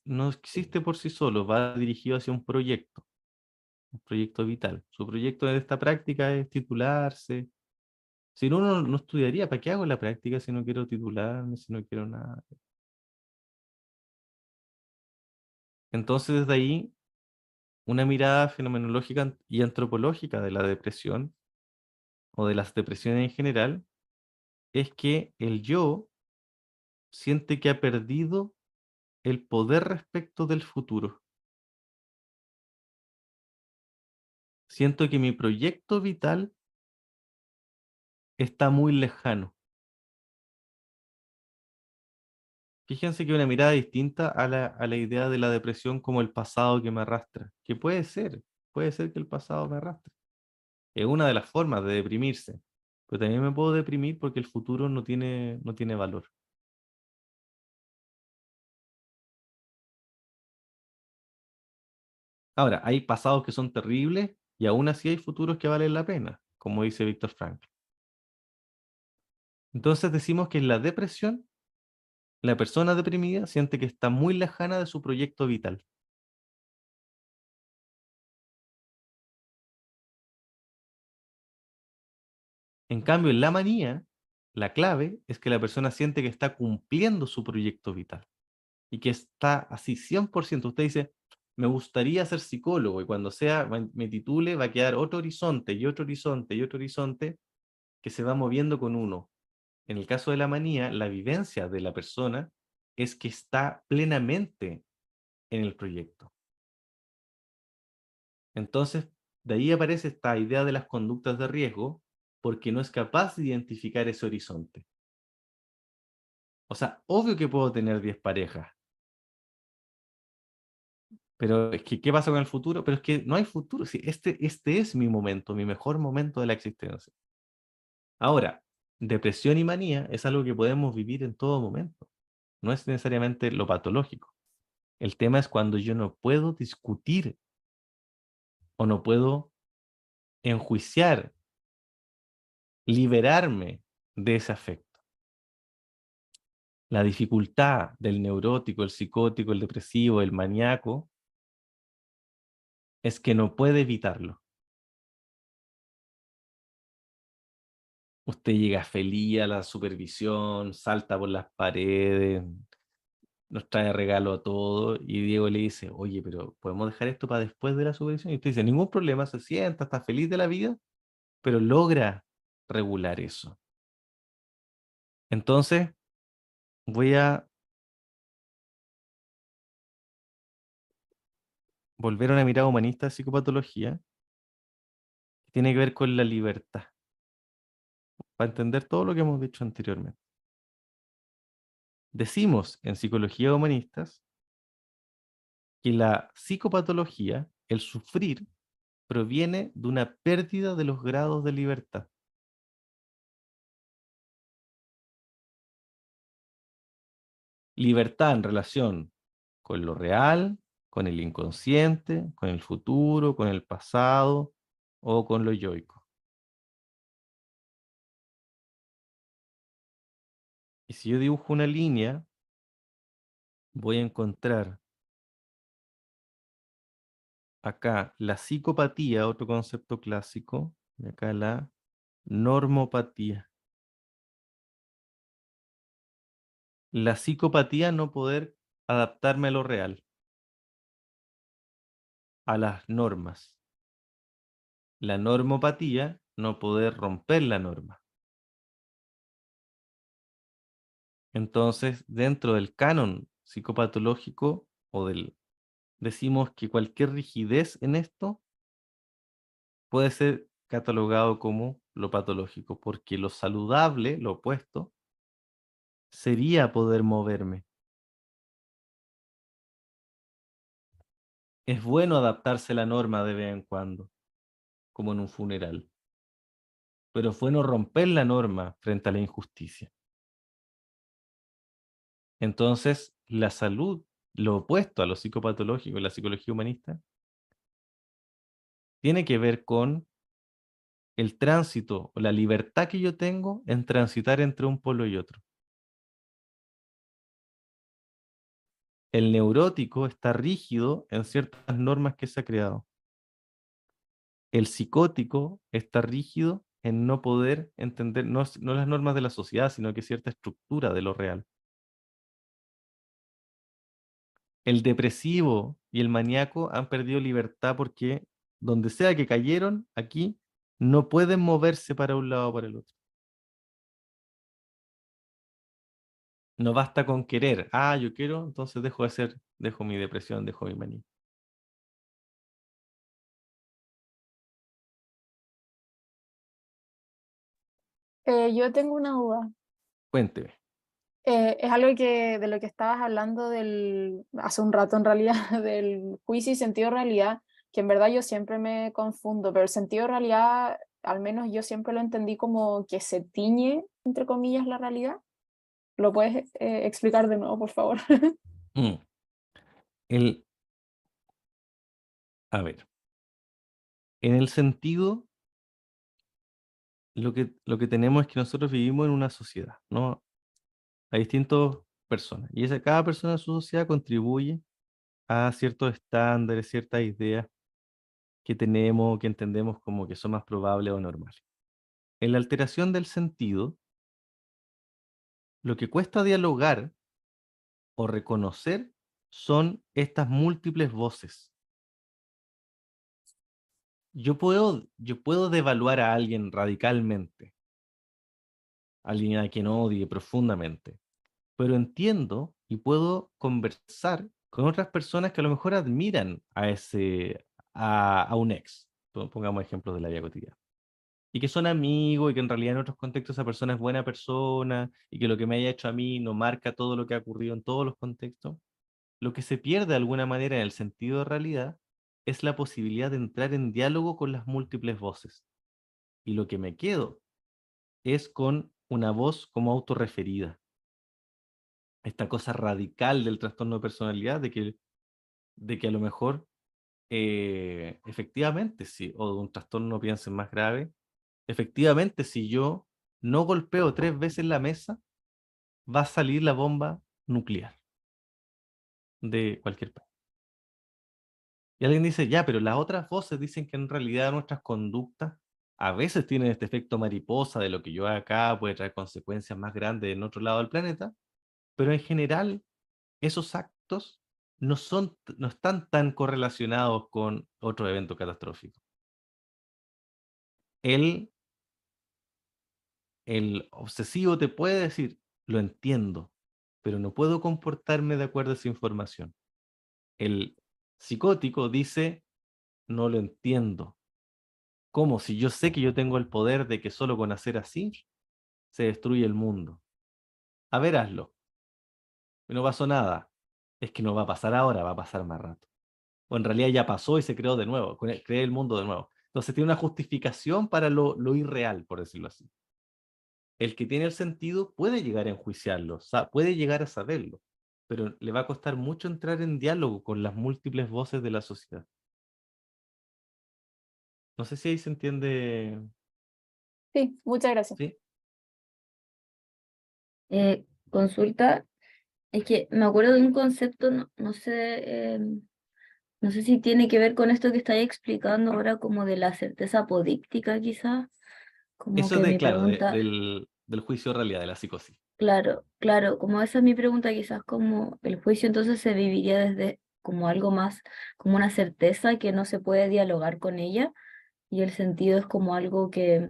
no existe por sí solo, va dirigido hacia un proyecto vital. Su proyecto de esta práctica es titularse. Si no, no estudiaría. ¿Para qué hago la práctica si no quiero titularme, si no quiero nada? Entonces, desde ahí, una mirada fenomenológica y antropológica de la depresión o de las depresiones en general es que el yo siente que ha perdido el poder respecto del futuro. Siento que mi proyecto vital está muy lejano. Fíjense que una mirada distinta a la idea de la depresión como el pasado que me arrastra, que puede ser que el pasado me arrastre. Es una de las formas de deprimirse, pero también me puedo deprimir porque el futuro no tiene valor. Ahora, hay pasados que son terribles y aún así hay futuros que valen la pena. como dice Víctor Frankl. Entonces decimos que en la depresión, la persona deprimida siente que está muy lejana de su proyecto vital. En cambio, en la manía, la clave es que la persona siente que está cumpliendo su proyecto vital y que está así 100%. Usted dice, me gustaría ser psicólogo y cuando sea, me titule, va a quedar otro horizonte y otro horizonte y otro horizonte que se va moviendo con uno. En el caso de la manía, la vivencia de la persona es que está plenamente en el proyecto. Entonces, de ahí aparece esta idea de las conductas de riesgo, porque no es capaz de identificar ese horizonte. O sea, obvio que puedo tener 10 parejas, pero es que, ¿qué pasa con el futuro? Pero es que no hay futuro. Sí, este es mi momento, mi mejor momento de la existencia. Ahora, depresión y manía es algo que podemos vivir en todo momento. No es necesariamente lo patológico. El tema es cuando yo no puedo discutir o no puedo enjuiciar, liberarme de ese afecto. La dificultad del neurótico, el psicótico, el depresivo, el maníaco, es que no puede evitarlo. Usted llega feliz a la supervisión, salta por las paredes, nos trae regalo a todos, y Diego le dice, oye, pero ¿podemos dejar esto para después de la supervisión? Y usted dice, ningún problema, se sienta, está feliz de la vida, pero logra regular eso. Entonces, voy a volver a una mirada humanista de psicopatología, que tiene que ver con la libertad, para entender todo lo que hemos dicho anteriormente. Decimos en psicología humanistas que la psicopatología, el sufrir, proviene de una pérdida de los grados de libertad. Libertad en relación con lo real, con el inconsciente, con el futuro, con el pasado o con lo yoico. Y si yo dibujo una línea, voy a encontrar acá la psicopatía, otro concepto clásico, y acá la normopatía. La psicopatía, no poder adaptarme a lo real, a las normas. La normopatía, no poder romper la norma. Entonces, dentro del canon psicopatológico decimos que cualquier rigidez en esto puede ser catalogado como lo patológico, porque lo saludable, lo opuesto, sería poder moverme. Es bueno adaptarse a la norma de vez en cuando, como en un funeral, pero es bueno romper la norma frente a la injusticia. Entonces, la salud, lo opuesto a lo psicopatológico, la psicología humanista, tiene que ver con el tránsito o la libertad que yo tengo en transitar entre un polo y otro. El neurótico está rígido en ciertas normas que se ha creado. El psicótico está rígido en no poder entender, no las normas de la sociedad, sino que cierta estructura de lo real. El depresivo y el maníaco han perdido libertad porque donde sea que cayeron, aquí, no pueden moverse para un lado o para el otro. No basta con querer. Ah, yo quiero, entonces dejo de hacer, dejo mi depresión, dejo mi manía. Yo tengo una duda. Cuénteme. Es algo que de lo que estabas hablando hace un rato en realidad, del juicio y sentido de realidad, que en verdad yo siempre me confundo, pero el sentido de realidad, al menos yo siempre lo entendí como que se tiñe, entre comillas, la realidad. ¿Lo puedes explicar de nuevo, por favor? Mm. El, a ver, en el sentido lo que tenemos es que nosotros vivimos en una sociedad, ¿no? Hay distintas personas, y cada persona en su sociedad contribuye a ciertos estándares, ciertas ideas que tenemos, que entendemos como que son más probables o normales. En la alteración del sentido, lo que cuesta dialogar o reconocer son estas múltiples voces. Yo puedo devaluar a alguien radicalmente, a alguien a quien odie profundamente, pero entiendo y puedo conversar con otras personas que a lo mejor admiran a un ex. Pongamos ejemplos de la vida cotidiana. Y que son amigos y que en realidad en otros contextos esa persona es buena persona y que lo que me haya hecho a mí no marca todo lo que ha ocurrido en todos los contextos. Lo que se pierde de alguna manera en el sentido de realidad es la posibilidad de entrar en diálogo con las múltiples voces. Y lo que me quedo es con una voz como autorreferida. Esta cosa radical del trastorno de personalidad, de que a lo mejor efectivamente, sí, o de un trastorno piensen más grave, efectivamente, si yo no golpeo 3 veces la mesa, va a salir la bomba nuclear de cualquier país. Y alguien dice, ya, pero las otras voces dicen que en realidad nuestras conductas a veces tienen este efecto mariposa de lo que yo haga acá puede traer consecuencias más grandes en otro lado del planeta, pero en general esos actos no están tan correlacionados con otro evento catastrófico. El, el obsesivo te puede decir, lo entiendo, pero no puedo comportarme de acuerdo a esa información. El psicótico dice, no lo entiendo. ¿Cómo? Si yo sé que yo tengo el poder de que solo con hacer así se destruye el mundo. A ver, hazlo. Y no pasó nada. Es que no va a pasar ahora, va a pasar más rato. O en realidad ya pasó y se creó de nuevo, creé el mundo de nuevo. Entonces tiene una justificación para lo irreal, por decirlo así. El que tiene el sentido puede llegar a enjuiciarlo, puede llegar a saberlo, pero le va a costar mucho entrar en diálogo con las múltiples voces de la sociedad. No sé si ahí se entiende. Sí, muchas gracias. ¿Sí? Consulta, es que me acuerdo de un concepto, no sé, no sé si tiene que ver con esto que estáis explicando ahora, como de la certeza apodíctica, quizás. Como Eso es que mi claro, pregunta, del juicio de realidad, de la psicosis. claro, como esa es mi pregunta, quizás como el juicio entonces se viviría desde como algo más, como una certeza que no se puede dialogar con ella, y el sentido es como algo que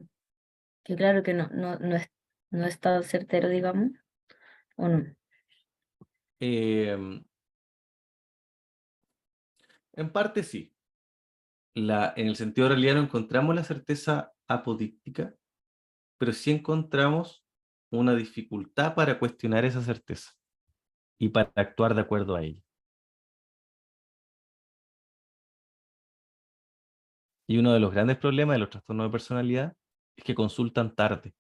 claro que no es tan certero, digamos, ¿o no? Em, en parte sí. En el sentido de realidad no encontramos la certeza apodíctica, pero sí encontramos una dificultad para cuestionar esa certeza y para actuar de acuerdo a ella. Y uno de los grandes problemas de los trastornos de personalidad es que consultan tarde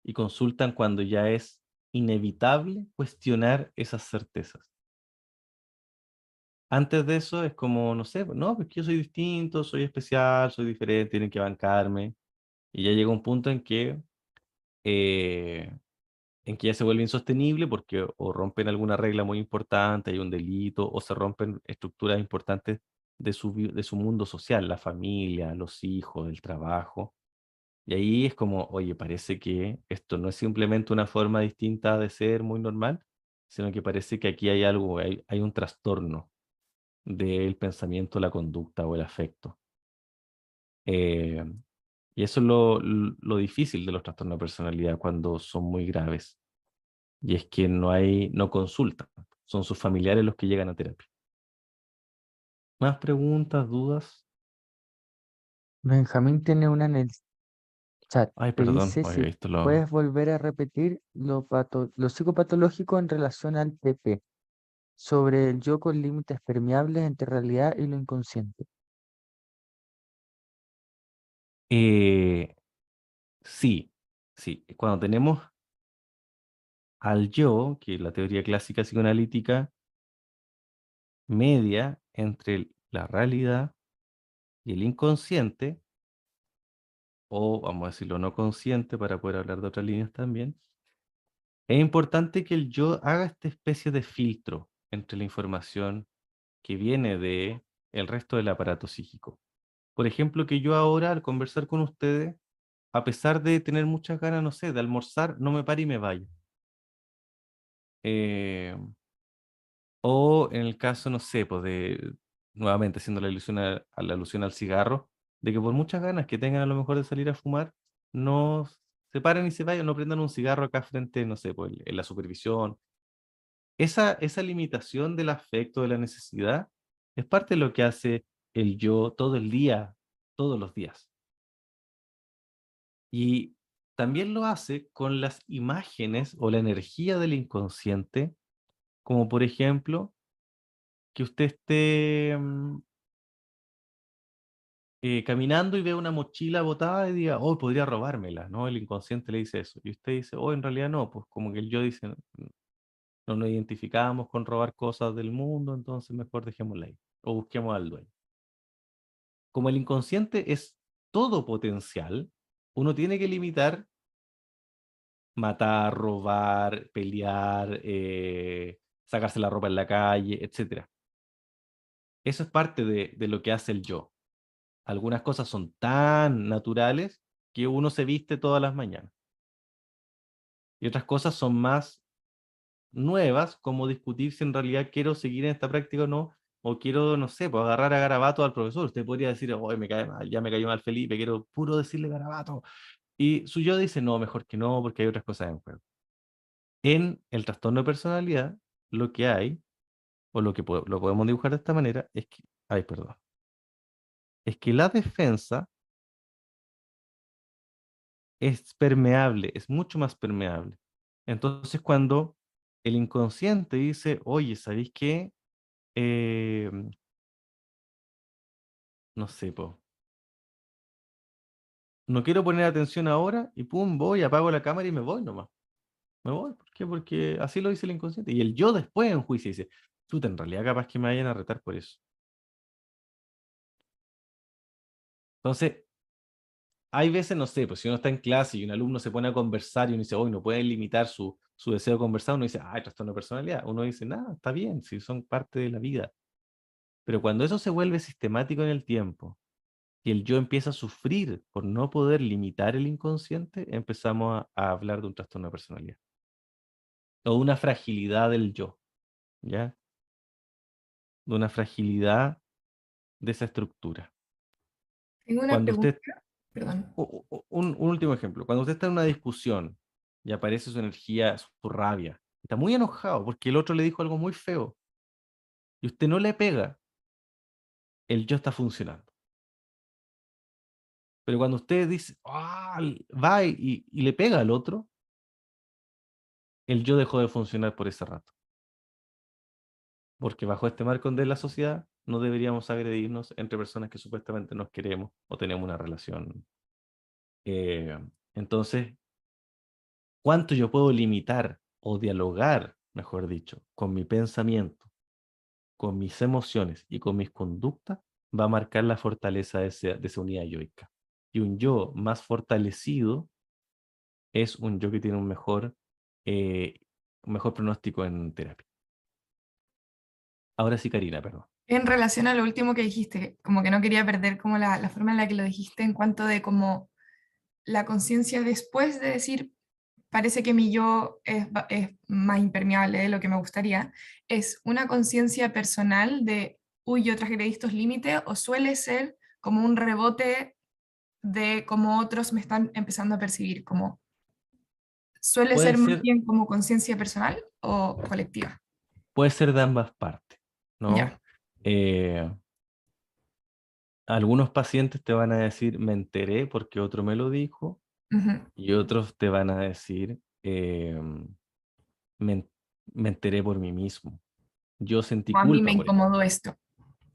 y consultan cuando ya es inevitable cuestionar esas certezas. Antes de eso es como, no sé, no, porque yo soy distinto, soy especial, soy diferente, tienen que bancarme. Y ya llega un punto eh, en que ya se vuelve insostenible porque o rompen alguna regla muy importante, hay un delito, o se rompen estructuras importantes de su mundo social, la familia, los hijos, el trabajo. Y ahí es como, oye, parece que esto no es simplemente una forma distinta de ser muy normal, sino que parece que aquí hay algo, hay un trastorno del pensamiento, la conducta o el afecto. Eh, y eso es lo difícil de los trastornos de personalidad cuando son muy graves. Y es que no consultan, son sus familiares los que llegan a terapia. ¿Más preguntas, dudas? Benjamín tiene una en el chat Ay, que perdón, dice oye, si esto puedes volver a repetir lo psicopatológico en relación al TP, sobre el yo con límites permeables entre realidad y lo inconsciente. Eh, sí, sí. Cuando tenemos al yo, que la teoría clásica psicoanalítica media entre la realidad y el inconsciente, o vamos a decirlo no consciente para poder hablar de otras líneas también, es importante que el yo haga esta especie de filtro entre la información que viene de el resto del aparato psíquico. Por ejemplo, que yo ahora al conversar con ustedes, a pesar de tener muchas ganas, no sé, de almorzar, no me pare y me vaya. Eh, o en el caso, no sé, pues de, nuevamente haciendo la ilusión a la alusión al cigarro, de que por muchas ganas que tengan a lo mejor de salir a fumar, no se paren y se vayan, no prendan un cigarro acá frente, no sé, pues en la supervisión. Esa limitación del afecto, de la necesidad, es parte de lo que hace el yo todo el día, todos los días. Y también lo hace con las imágenes o la energía del inconsciente, como por ejemplo, que usted esté caminando y ve una mochila botada y diga, oh, podría robármela, ¿no? El inconsciente le dice eso. Y usted dice, oh, en realidad no, pues como que el yo dice, no nos identificamos con robar cosas del mundo, entonces mejor dejémosla ahí, o busquemos al dueño. Como el inconsciente es todo potencial, uno tiene que limitar matar, robar, pelear, sacarse la ropa en la calle, etcétera. Eso es parte de lo que hace el yo. Algunas cosas son tan naturales que uno se viste todas las mañanas. Y otras cosas son más nuevas, como discutir si en realidad quiero seguir en esta práctica o no, o quiero, no sé, pues agarrar a garabato al profesor. Usted podría decir, hoy me cae mal, ya me cayó mal Felipe, quiero puro decirle garabato. Y su yo dice, no, mejor que no, porque hay otras cosas en juego. En el trastorno de personalidad, lo que hay, o lo que lo podemos dibujar de esta manera, es que, ay, perdón, es que la defensa es permeable, es mucho más permeable. Entonces, cuando el inconsciente dice, oye, ¿sabéis qué? Eh, no sé, po, no quiero poner atención ahora y pum, voy, apago la cámara y me voy nomás. Me voy, ¿por qué? Porque así lo dice el inconsciente. Y el yo después en juicio dice, tú en realidad capaz que me vayan a retar por eso. Entonces, hay veces, no sé, pues si uno está en clase y un alumno se pone a conversar y uno dice, hoy no puede limitar su deseo de conversar, uno dice, ay, trastorno de personalidad. Uno dice, nada, está bien, si son parte de la vida. Pero cuando eso se vuelve sistemático en el tiempo y el yo empieza a sufrir por no poder limitar el inconsciente, empezamos a hablar de un trastorno de personalidad. O una fragilidad del yo, ¿ya? De una fragilidad de esa estructura. Tengo una Cuando pregunta, usted perdón. un último ejemplo. Cuando usted está en una discusión y aparece su energía, su rabia, está muy enojado porque el otro le dijo algo muy feo y usted no le pega, el yo está funcionando. Pero cuando usted dice, "Ah", va y le pega al otro, el yo dejó de funcionar por ese rato. Porque bajo este marco de la sociedad no deberíamos agredirnos entre personas que supuestamente nos queremos o tenemos una relación. Eh, entonces, ¿cuánto yo puedo limitar o dialogar, mejor dicho, con mi pensamiento, con mis emociones y con mis conductas, va a marcar la fortaleza de esa unidad yoica? Y un yo más fortalecido es un yo que tiene eh, un mejor pronóstico en terapia. Ahora sí, Karina, perdón. En relación a lo último que dijiste, como que no quería perder como la forma en la que lo dijiste en cuanto de como la conciencia después de decir, parece que mi yo es más impermeable de lo que me gustaría, ¿es una conciencia personal de, uy, yo transgredí estos límites o suele ser como un rebote de cómo otros me están empezando a percibir? Como, ¿suele Puede ser más ser, bien como conciencia personal o colectiva? puede ser de ambas partes, ¿no? Ya. Eh, Algunos pacientes te van a decir, me enteré porque otro me lo dijo, Ujú. y otros te van a decir, me, en- me enteré por mí mismo. Yo sentí A mí me culpa por esto. incomodó esto.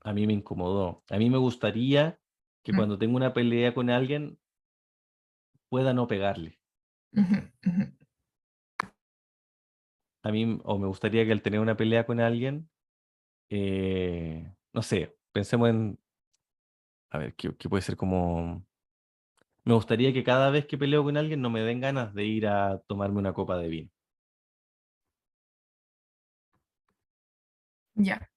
A mí me incomodó. A mí me gustaría que Mm, cuando tengo una pelea con alguien pueda no pegarle. ujú, ujú. A mí, o me gustaría que al tener una pelea con alguien, no sé, pensemos en, a ver, ¿qué puede ser como? Me gustaría que cada vez que peleo con alguien no me den ganas de ir a tomarme una copa de vino. Ya.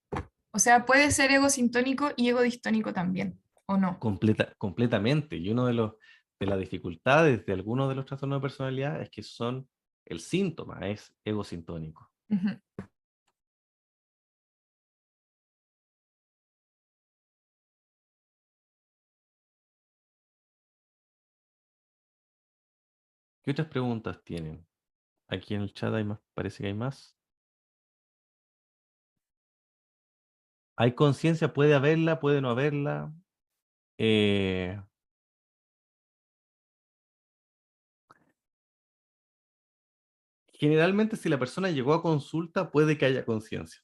O sea, puede ser ego sintónico y ego distónico también, ¿o no? Completamente. Y uno de las dificultades de algunos de los trastornos de personalidad es que son, el síntoma es ego sintónico. Ujú. ¿Qué otras preguntas tienen? Aquí en el chat hay más, parece que hay más. ¿Hay conciencia? ¿Puede haberla? ¿Puede no haberla? Eh, Generalmente, si la persona llegó a consulta, puede que haya conciencia.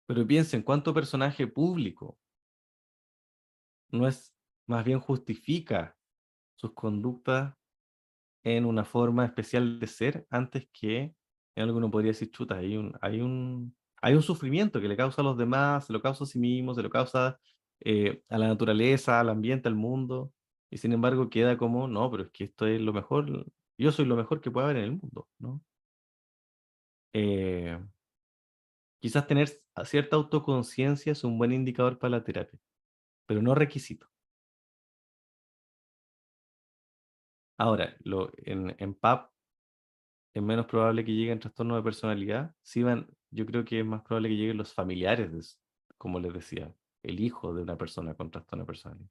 Pero piensen, ¿cuánto personaje público no es, más bien justifica sus conductas en una forma especial de ser antes que en algo uno podría decir, chuta, hay un sufrimiento que le causa a los demás, se lo causa a sí mismo, se lo causa a la naturaleza, al ambiente, al mundo, y sin embargo queda como, no, pero es que esto es lo mejor, yo soy lo mejor que puede haber en el mundo, ¿no? Eh, Quizás tener cierta autoconciencia es un buen indicador para la terapia, pero no requisito. Ahora, en PAP es menos probable que lleguen trastornos de personalidad. Sí yo creo que es más probable que lleguen los familiares, como les decía, el hijo de una persona con trastorno de personalidad,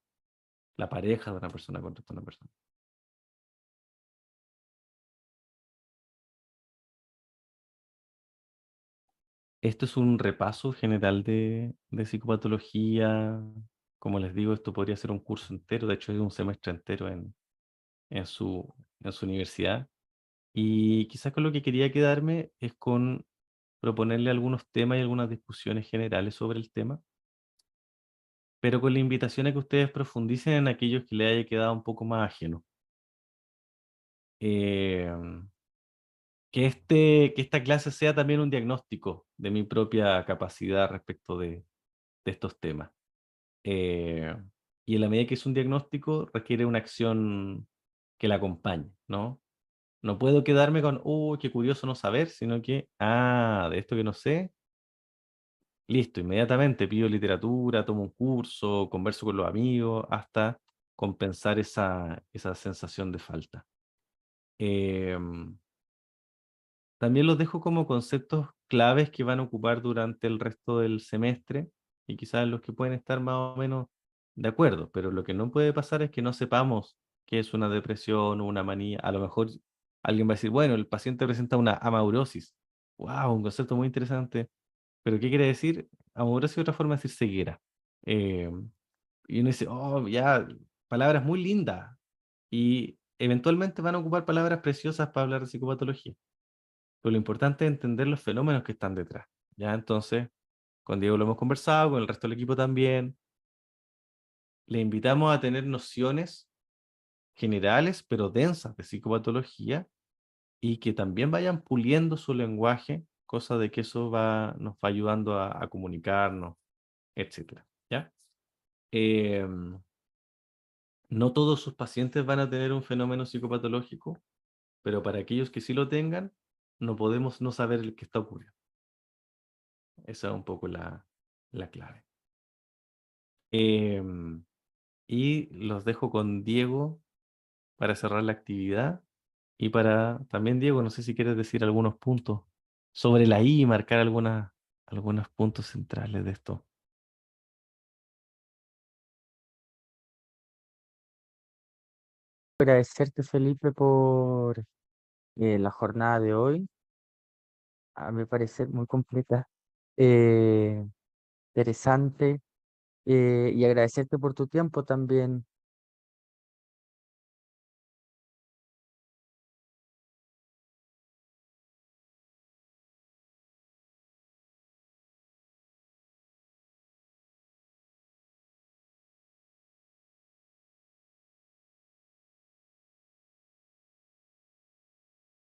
la pareja de una persona con trastorno de personalidad. Esto es un repaso general de psicopatología. Como les digo, esto podría ser un curso entero, de hecho es un semestre entero en su universidad. Y quizás con lo que quería quedarme es con proponerle algunos temas y algunas discusiones generales sobre el tema, pero con la invitación a que ustedes profundicen en aquellos que les haya quedado un poco más ajeno. Eh, que esta clase sea también un diagnóstico de mi propia capacidad respecto de estos temas. Eh, y en la medida que es un diagnóstico, requiere una acción que la acompañe, ¿no? No puedo quedarme con, qué curioso no saber, sino que, de esto que no sé, listo, inmediatamente pido literatura, tomo un curso, converso con los amigos, hasta compensar esa sensación de falta. Em, También los dejo como conceptos claves que van a ocupar durante el resto del semestre y quizás los que pueden estar más o menos de acuerdo, pero lo que no puede pasar es que no sepamos qué es una depresión o una manía. A lo mejor alguien va a decir, bueno, el paciente presenta una amaurosis. ¡Wow! Un concepto muy interesante. ¿Pero qué quiere decir? Amaurosis es otra forma de decir ceguera. Eh, y uno dice, oh, ya, palabras muy lindas. Y eventualmente van a ocupar palabras preciosas para hablar de psicopatología. Pero lo importante es entender los fenómenos que están detrás. ¿Ya? Entonces, con Diego lo hemos conversado, con el resto del equipo también. Le invitamos a tener nociones generales, pero densas de psicopatología y que también vayan puliendo su lenguaje, cosa de que eso nos va ayudando a comunicarnos, etcétera. ¿Ya? Em, no todos sus pacientes van a tener un fenómeno psicopatológico, pero para aquellos que sí lo tengan, no podemos no saber el que está ocurriendo. Esa es un poco la clave. Em, y los dejo con Diego para cerrar la actividad. Y para también, Diego, no sé si quieres decir algunos puntos sobre la I y marcar algunos puntos centrales de esto. Agradecerte, Felipe, por la jornada de hoy. A mi parecer muy completa, eh, interesante, y agradecerte por tu tiempo también.